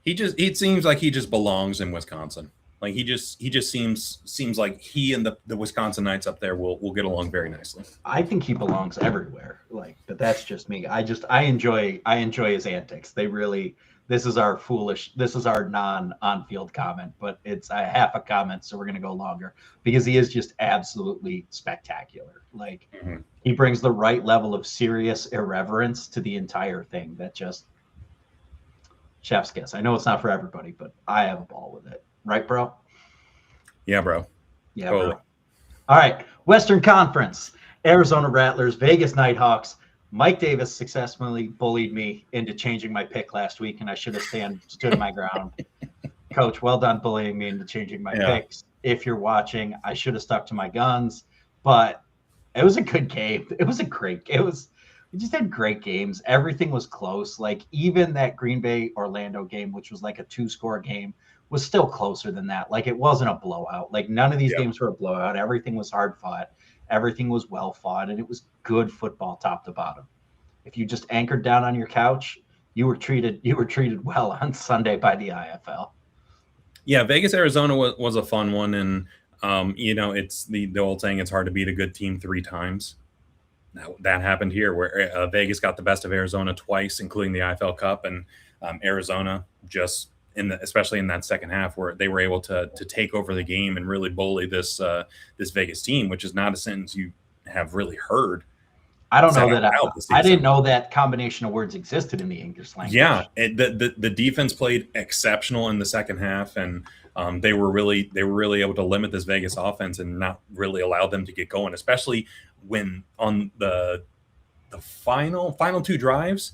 It seems like he just belongs in Wisconsin. Like he just seems like he and the Wisconsin Knights up there will get along very nicely. I think he belongs everywhere. But that's just me. I enjoy his antics. They really. This is our non-on-field comment, but it's a half a comment, so we're going to go longer because he is just absolutely spectacular. He brings the right level of serious irreverence to the entire thing that just chef's kiss. I know it's not for everybody, but I have a ball with it. Right, bro? Yeah, bro. Yeah, totally. Bro. All right. Western Conference, Arizona Rattlers, Vegas Nighthawks. Mike Davis successfully bullied me into changing my pick last week, and I should have stood my ground. Coach, well done bullying me into changing my picks. If you're watching, I should have stuck to my guns, but it was a good game. It was a great game. We just had great games. Everything was close. Even that Green Bay Orlando game, which was like a 2-score game, was still closer than that. It wasn't a blowout. None of these games were a blowout. Everything was hard fought. Everything was well fought, and it was good football top to bottom. If you just anchored down on your couch, you were treated well on Sunday by the IFL. Yeah, Vegas, Arizona was a fun one. And, it's the old saying, it's hard to beat a good team 3 times. That happened here, where Vegas got the best of Arizona twice, including the IFL Cup, and Arizona just especially in that second half, where they were able to take over the game and really bully this Vegas team, which is not a sentence you have really heard. I don't know that I didn't know that combination of words existed in the English language. Yeah, the defense played exceptional in the second half, and they were really able to limit this Vegas offense and not really allow them to get going, especially when on the final 2 drives,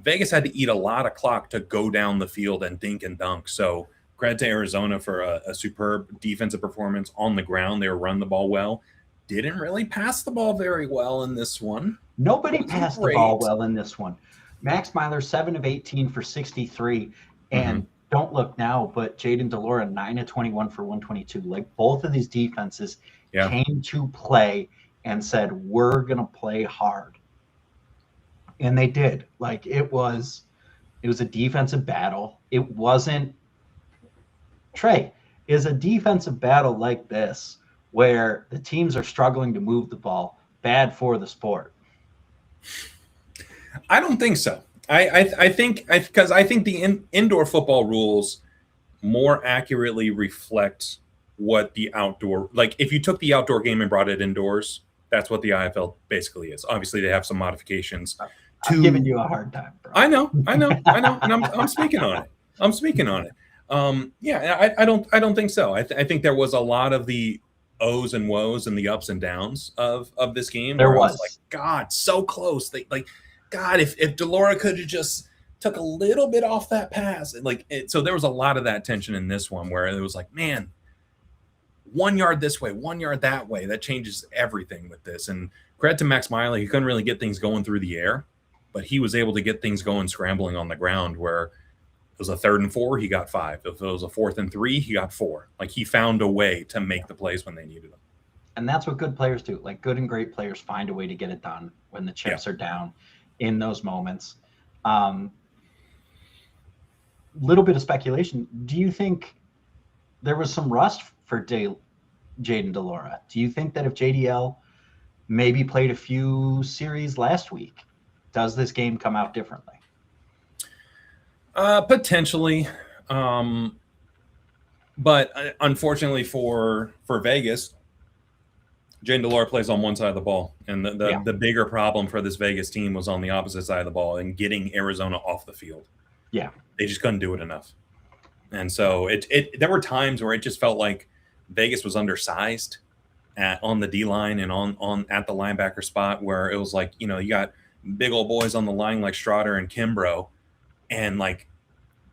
Vegas had to eat a lot of clock to go down the field and dink and dunk. So credit to Arizona for a superb defensive performance on the ground. They were running the ball well. Didn't really pass the ball very well in this one. Nobody passed the ball well in this one. Max Myler, 7 of 18 for 63. And don't look now, but Jaden DeLora, 9 of 21 for 122. Like, both of these defenses came to play and said, we're going to play hard. And they did. Like, it was a defensive battle. It wasn't Trey. Is a defensive battle like this, where the teams are struggling to move the ball, bad for the sport? I don't think so. I think the indoor football rules more accurately reflect what the outdoor, like, if you took the outdoor game and brought it indoors, that's what the IFL basically is. Obviously, they have some modifications. I'm giving you a hard time, bro. I know, and I'm speaking on it. I don't think so. I think there was a lot of the O's and woes and the ups and downs of this game. There was like, God, so close. God, if DeLora could have just took a little bit off that pass, so there was a lot of that tension in this one, where it was like, man, 1 yard this way, 1 yard that way, that changes everything with this. And credit to Max Miley, he couldn't really get things going through the air, but he was able to get things going scrambling on the ground, where it was a 3rd and 4, he got 5. If it was a 4th and 3, he got 4. Like, he found a way to make the plays when they needed them. And that's what good players do. Like, good and great players find a way to get it done when the chips are down in those moments. Little bit of speculation. Do you think there was some rust for Jaden DeLora? Do you think that if JDL maybe played a few series last week, does this game come out differently? Potentially. But unfortunately for Vegas, Jaden DeLora plays on one side of the ball. And the bigger problem for this Vegas team was on the opposite side of the ball and getting Arizona off the field. Yeah. They just couldn't do it enough. And so there were times where it just felt like Vegas was undersized on the D line and on at the linebacker spot, where it was like, you got big old boys on the line like Strotter and Kimbrough, and like,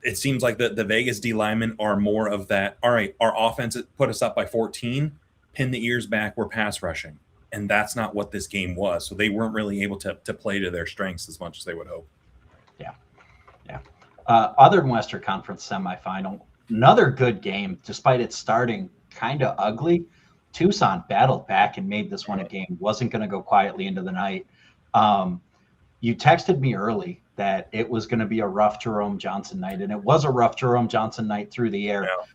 it seems like the Vegas D linemen are more of that. All right, our offense put us up by 14, pin the ears back, we're pass rushing, and that's not what this game was. So they weren't really able to play to their strengths as much as they would hope. Yeah. Other Western Conference semifinal, another good game, despite it starting kind of ugly. Tucson battled back and made this one a game. Wasn't going to go quietly into the night. You texted me early that it was going to be a rough Jerome Johnson night, and it was a rough Jerome Johnson night through the air. Yeah.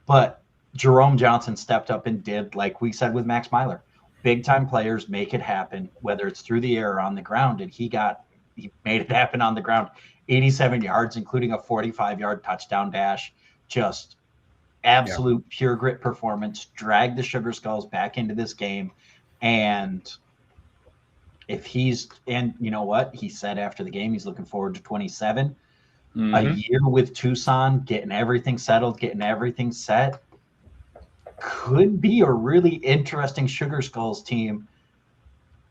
But Jerome Johnson stepped up and did, like we said with Max Myler, big-time players make it happen, whether it's through the air or on the ground, and he made it happen on the ground. 87 yards, including a 45-yard touchdown dash. Just absolute pure grit performance, dragged the Sugar Skulls back into this game. And you know what? He said after the game, he's looking forward to 27. A year with Tucson, getting everything settled, getting everything set. Could be a really interesting Sugar Skulls team.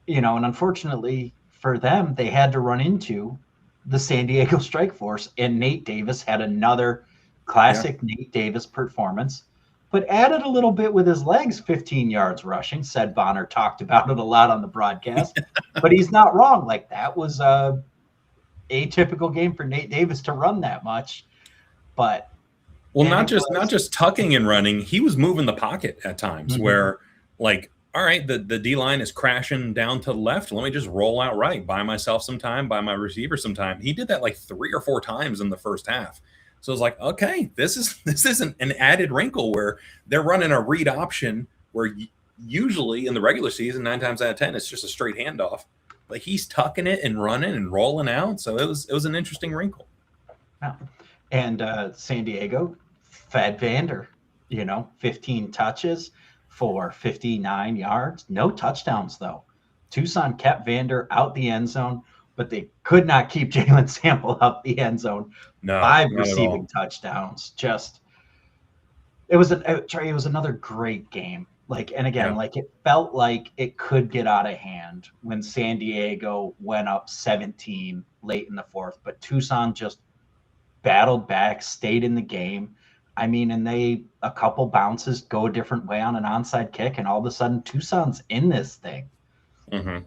And unfortunately for them, they had to run into the San Diego Strike Force, and Nate Davis had another classic Nate Davis performance, but added a little bit with his legs, 15 yards rushing. Said Bonner talked about it a lot on the broadcast, but he's not wrong. Like, that was a atypical game for Nate Davis to run that much. But not just tucking and running, he was moving the pocket at times where, like, all right, the D line is crashing down to the left. Let me just roll out right, buy myself some time, buy my receiver some time. He did that like 3 or 4 times in the first half. So it's like, okay, this isn't an added wrinkle where they're running a read option where usually in the regular season, 9 times out of 10, it's just a straight handoff. But he's tucking it and running and rolling out. So it was an interesting wrinkle. Yeah. And San Diego fed Vander, 15 touches for 59 yards. No touchdowns, though. Tucson kept Vander out the end zone, but they could not keep Jalen Sample out the end zone. No, 5 receiving touchdowns. It was another great game. It felt like it could get out of hand when San Diego went up 17 late in the fourth, but Tucson just battled back, stayed in the game. I mean, and a couple bounces go a different way on an onside kick, and all of a sudden Tucson's in this thing. Mm-hmm.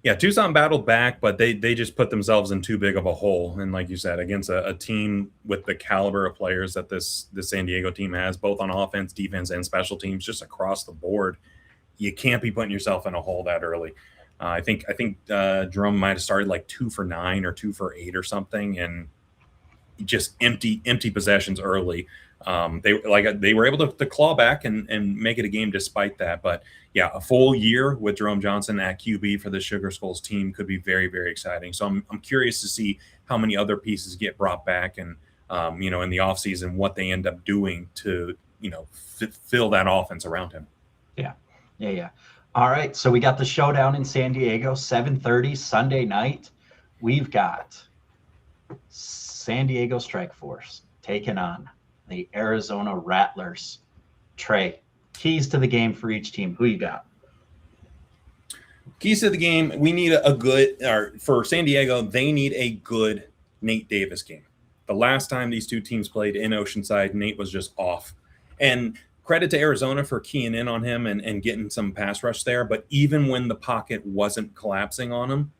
Yeah, Tucson battled back, but they just put themselves in too big of a hole. And like you said, against a team with the caliber of players that this San Diego team has, both on offense, defense, and special teams, just across the board, you can't be putting yourself in a hole that early. I think Jerome might have started like 2 for 9 or 2 for 8 or something, and just empty possessions early. They were able to claw back and make it a game despite that. But yeah, a full year with Jerome Johnson at QB for the Sugar Skulls team could be very, very exciting. So I'm curious to see how many other pieces get brought back and in the offseason what they end up doing to fill that offense around him. Yeah. All right, so we got the showdown in San Diego, 7:30 Sunday night. We've got San Diego Strike Force taking on the Arizona Rattlers. Trey, keys to the game for each team. Who you got? Keys to the game, we need for San Diego, they need a good Nate Davis game. The last time these two teams played in Oceanside, Nate was just off. And credit to Arizona for keying in on him and getting some pass rush there. But even when the pocket wasn't collapsing on him,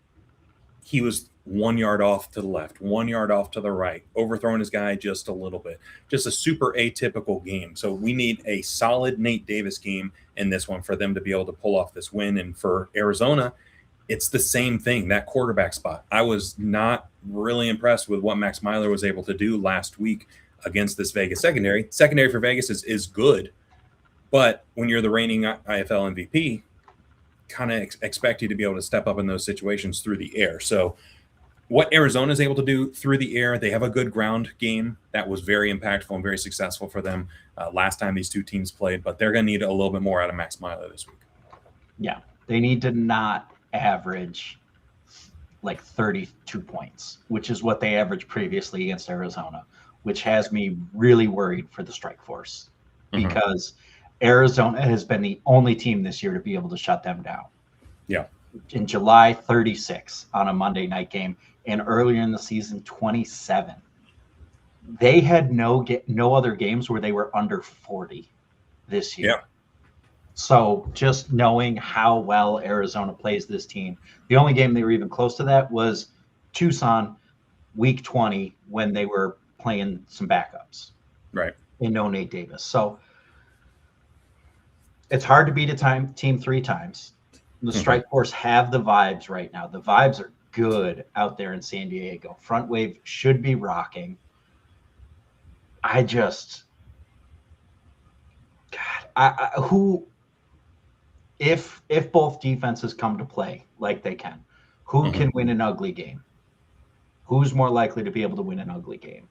he was 1 yard off to the left, 1 yard off to the right, overthrowing his guy just a little bit. Just a super atypical game. So we need a solid Nate Davis game in this one for them to be able to pull off this win. And for Arizona, it's the same thing, that quarterback spot. I was not really impressed with what Max Myler was able to do last week against this Vegas secondary. Secondary for Vegas is good, but when you're the reigning IFL MVP, kind of expect you to be able to step up in those situations through the air. So what Arizona is able to do through the air, they have a good ground game that was very impactful and very successful for them last time these two teams played, but they're going to need a little bit more out of Max Myler this week. Yeah, they need to not average like 32 points, which is what they averaged previously against Arizona, which has me really worried for the Strike Force because Arizona has been the only team this year to be able to shut them down. Yeah. In July, 36 on a Monday night game, and earlier in the season, 27. They had no other games where they were under 40 this year. Yeah. So just knowing how well Arizona plays this team, the only game they were even close to that was Tucson, week 20, when they were playing some backups. Right. And no Nate Davis. So it's hard to beat a team 3 times. The Strike Force have the vibes right now. The vibes are good out there in San Diego. Front wave should be rocking. If both defenses come to play like they can, who can win an ugly game? Who's more likely to be able to win an ugly game?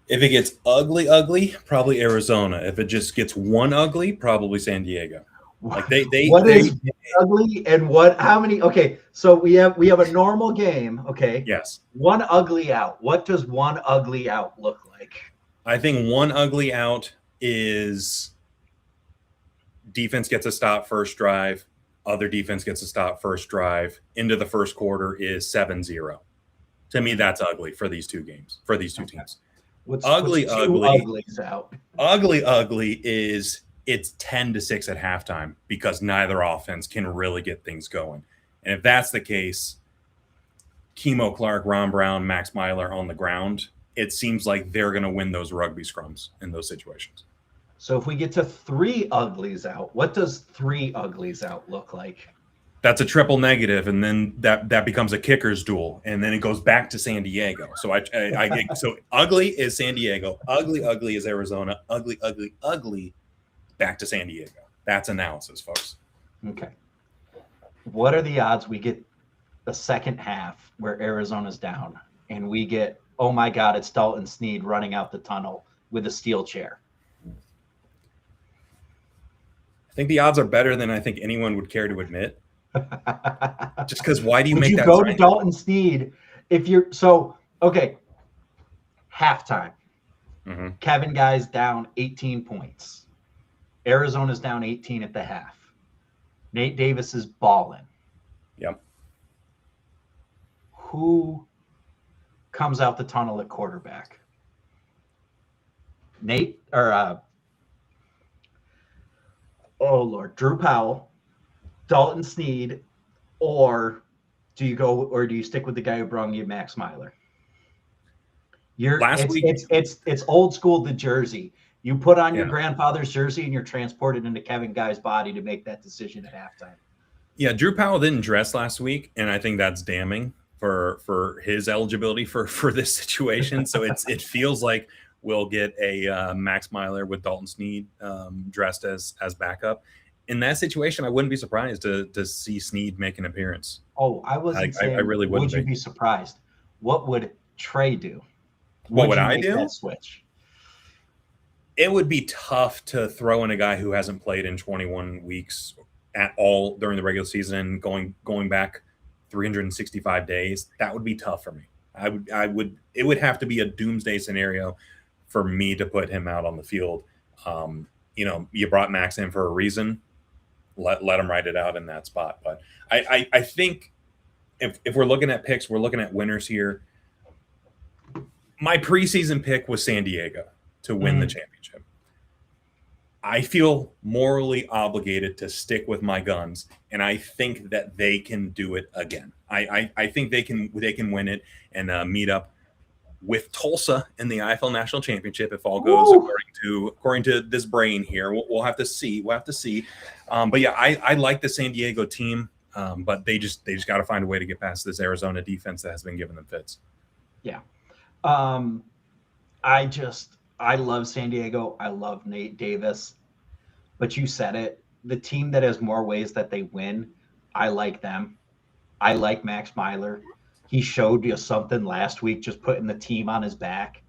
If it gets ugly, probably Arizona. If it just gets one ugly, probably San Diego. Like what is ugly and what? How many? Okay, so we have a normal game. Okay. Yes. One ugly out. What does one ugly out look like? I think one ugly out is defense gets a stop first drive, other defense gets a stop first drive, into the first quarter is 7-0. To me, that's ugly for these two games, for these two teams. What's ugly out? Ugly is it's 10-6 at halftime because neither offense can really get things going. And if that's the case, Kemo Clark, Ron Brown, Max Myler on the ground, it seems like they're going to win those rugby scrums in those situations. So if we get to 3 uglies out, what does 3 uglies out look like? That's a triple negative, and then that becomes a kicker's duel, and then it goes back to San Diego. So I get so ugly is San Diego, ugly is Arizona, ugly back to San Diego. That's analysis, folks. Okay. What are the odds we get the second half where Arizona's down and we get, oh my God, it's Dalton Sneed running out the tunnel with a steel chair? I think the odds are better than I think anyone would care to admit. Just because why do you Would make you that go sign? to Dalton Sneed if you're okay? Halftime. Kevin Guy's down 18 points. Arizona's down 18 at the half. Nate Davis is balling. Yep. Who comes out the tunnel at quarterback? Nate or oh Lord, Drew Powell, Dalton Sneed, or do you stick with the guy who brought you Max Myler? It's old school the jersey. You put on your grandfather's jersey and you're transported into Kevin Guy's body to make that decision at halftime. Yeah, Drew Powell didn't dress last week, and I think that's damning for his eligibility for this situation. So it feels like we'll get a Max Myler with Dalton Sneed dressed as backup. In that situation, I wouldn't be surprised to see Sneed make an appearance. Oh, I wasn't saying. I really wouldn't. Would you be surprised? What would Trey do? What would I do? That switch. It would be tough to throw in a guy who hasn't played in 21 weeks at all during the regular season, going back 365 days. That would be tough for me. It would have to be a doomsday scenario for me to put him out on the field. You brought Max in for a reason. Let him ride it out in that spot. But I think if we're looking at picks, we're looking at winners here. My preseason pick was San Diego to win the championship. I feel morally obligated to stick with my guns, and I think that they can do it again. I think they can win it and meet up with Tulsa in the IFL National Championship if all goes according to this brain here. We'll have to see. But yeah, I like the San Diego team, but they just got to find a way to get past this Arizona defense that has been giving them fits. Yeah. I love San Diego. I love Nate Davis. But you said it. The team that has more ways that they win, I like them. I like Max Myler. He showed you something last week, just putting the team on his back.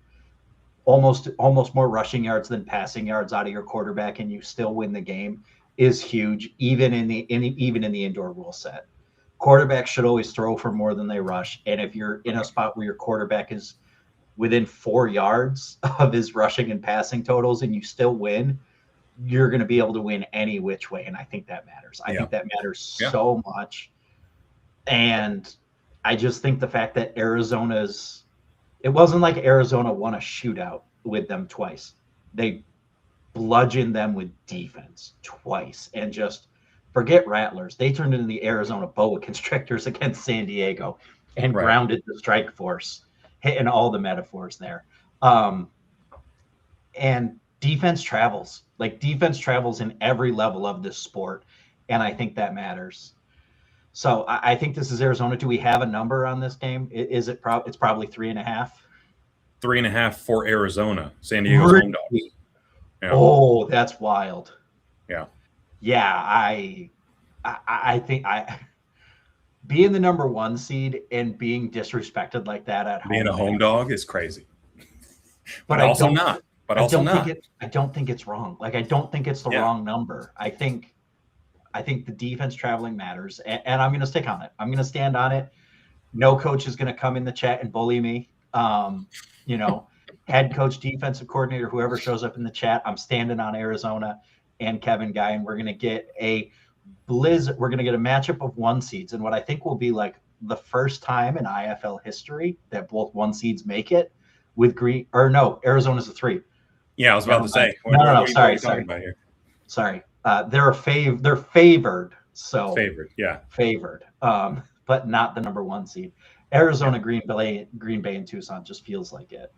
Almost more rushing yards than passing yards out of your quarterback, and you still win the game is huge, even in the indoor rule set. Quarterbacks should always throw for more than they rush. And if you're in a spot where your quarterback is within 4 yards of his rushing and passing totals and you still win, you're going to be able to win any which way. And I think that matters. I think that matters so much. And I just think the fact that it wasn't like Arizona won a shootout with them twice. They bludgeoned them with defense twice. And just forget Rattlers. They turned into the Arizona boa constrictors against San Diego and grounded the strike force. Hitting all the metaphors there. And defense travels. Defense travels in every level of this sport. And I think that matters. So I think this is Arizona. Do we have a number on this game? Is it it's probably 3.5? 3.5 for Arizona. San Diego's home dogs. Yeah. Oh, that's wild. Yeah. Yeah, I think being the number 1 seed and being disrespected like that at home. Being a home dog is crazy. But I don't think it's wrong. I don't think it's the wrong number. I think the defense traveling matters, and I'm going to stick on it. I'm going to stand on it. No coach is going to come in the chat and bully me. Head coach, defensive coordinator, whoever shows up in the chat, I'm standing on Arizona and Kevin Guy, and we're going to get a blizzard. We're going to get a matchup of 1 seeds, and what I think will be the first time in IFL history that both 1 seeds make it with Arizona's a 3. Yeah, I was about to say. No. Sorry. They're favored. So favored. But not the number 1 seed. Arizona, Green Bay, and Tucson just feels like it.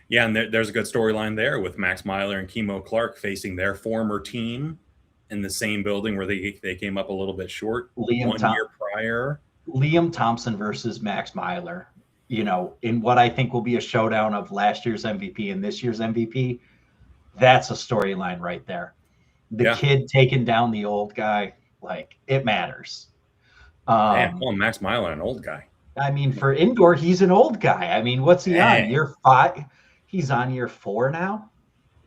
Yeah, and there's a good storyline there with Max Myler and Kimo Clark facing their former team in the same building where they came up a little bit short one year prior. Liam Thompson versus Max Myler, you know, in what I think will be a showdown of last year's MVP and this year's MVP. That's a storyline right there. The kid taking down the old guy, like, it matters. Damn, Max Myler, an old guy. I mean, for indoor, he's an old guy. I mean, what's he on? Year 5? He's on year 4 now?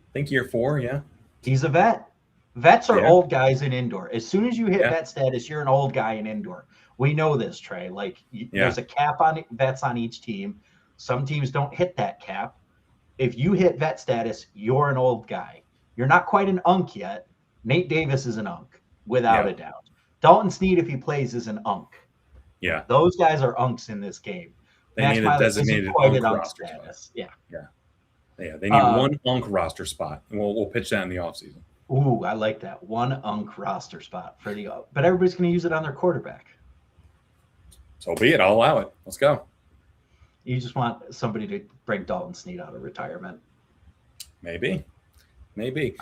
I think year 4, yeah. He's a vet. Vets are old guys in indoor. As soon as you hit vet status, you're an old guy in indoor. We know this, Trey. Like, there's a cap on vets on each team. Some teams don't hit that cap. If you hit vet status, you're an old guy. You're not quite an unk yet. Nate Davis is an unk, without a doubt. Dalton Snead, if he plays, is an unk. Yeah. Those guys are unks in this game. They need a designated unk roster status. Yeah. They need one unk roster spot, and we'll pitch that in the offseason. Ooh, I like that. One unk roster spot for the – but everybody's going to use it on their quarterback. So be it. I'll allow it. Let's go. You just want somebody to bring Dalton Snead out of retirement. Maybe.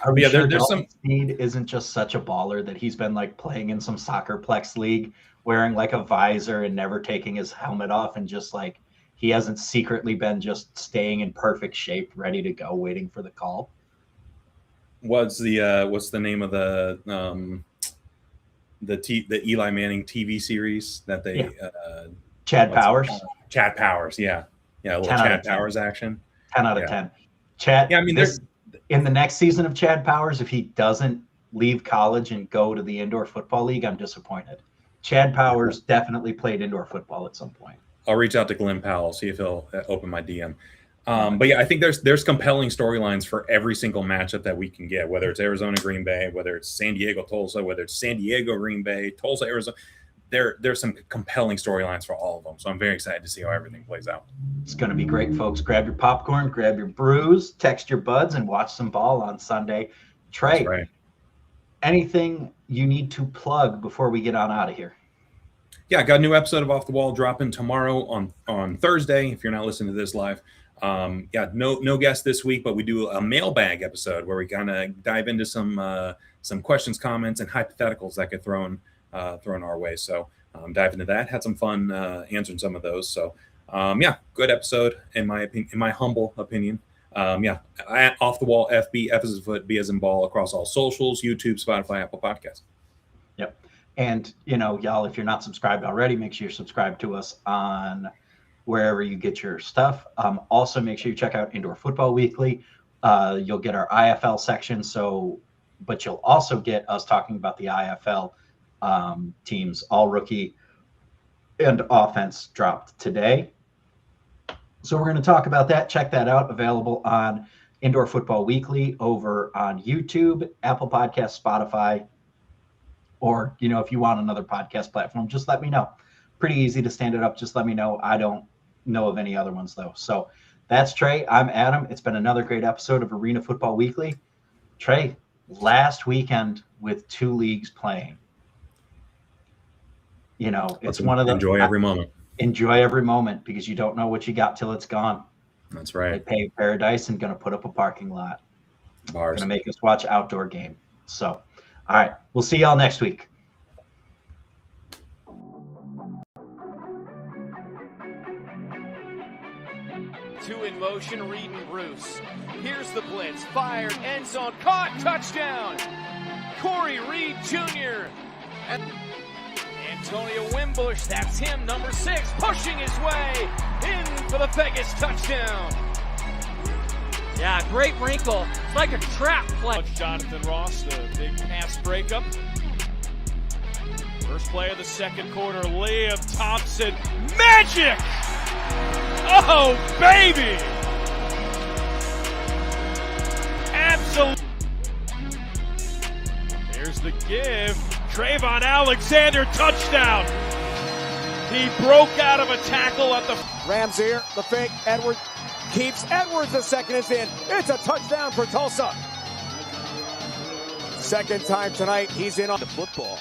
Are we sure Dalton Snead isn't just such a baller that he's been like playing in some soccerplex league, wearing like a visor and never taking his helmet off, and just like he hasn't secretly been just staying in perfect shape, ready to go, waiting for the call? What's the name of the Eli Manning TV series that they Chad Powers? Chad Powers, yeah, a little Chad Powers action. 10 out of 10. Chad. Yeah, I mean, there's in the next season of Chad Powers, if he doesn't leave college and go to the indoor football league, I'm disappointed. Chad Powers definitely played indoor football at some point. I'll reach out to Glenn Powell, see if he'll open my DM. But yeah, I think there's compelling storylines for every single matchup that we can get, whether it's Arizona, Green Bay, whether it's San Diego, Tulsa, whether it's San Diego, Green Bay, Tulsa, Arizona. There's some compelling storylines for all of them. So I'm very excited to see how everything plays out. It's going to be great, folks. Grab your popcorn, grab your brews, text your buds, and watch some ball on Sunday. Trey, anything you need to plug before we get on out of here? Yeah, I got a new episode of Off the Wall dropping tomorrow on Thursday, if you're not listening to this live. No guest this week, but we do a mailbag episode where we kind of dive into some questions, comments, and hypotheticals that get thrown our way. So dive into that. Had some fun answering some of those. So good episode in my opinion, in my humble opinion. Off the Wall FB, F as in foot, B as in ball, across all socials, YouTube, Spotify, Apple Podcasts. Yep. And y'all, if you're not subscribed already, make sure you're subscribed to us on wherever you get your stuff. Also, make sure you check out Indoor Football Weekly. You'll get our IFL section. But you'll also get us talking about the IFL teams. All rookie and offense dropped today. So we're going to talk about that. Check that out. Available on Indoor Football Weekly over on YouTube, Apple Podcasts, Spotify, or, if you want another podcast platform, just let me know. Pretty easy to stand it up. Just let me know. I don't know of any other ones, though. So that's Trey. I'm Adam. It's been another great episode of Arena Football Weekly. Trey, last weekend with 2 leagues playing. It's one of the enjoy every moment. Enjoy every moment, because you don't know what you got till it's gone. That's right. They pay paradise and going to put up a parking lot. Bars. Going to make us watch outdoor game. So, all right, we'll see y'all next week. Two in motion, Reed and Bruce. Here's the blitz, fired, end zone, caught, touchdown. Corey Reed Jr. And Antonio Wimbush, that's him, number 6, pushing his way in for the Vegas touchdown. Yeah, great wrinkle. It's like a trap play. Jonathan Ross, the big pass breakup. First play of the second quarter, Liam Thompson, magic! Oh, baby! Absolutely. There's the give. Trayvon Alexander, touchdown. He broke out of a tackle at the... Rams here, the fake, Edwards keeps. Edwards, the second is in. It's a touchdown for Tulsa. Second time tonight, he's in on the football.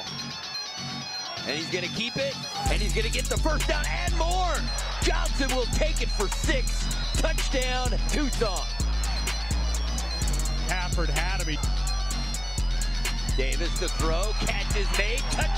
And he's going to keep it, and he's going to get the first down and more. Johnson will take it for 6. Touchdown, Tucson. Hafford had him. Davis to throw, catch is made, touchdown.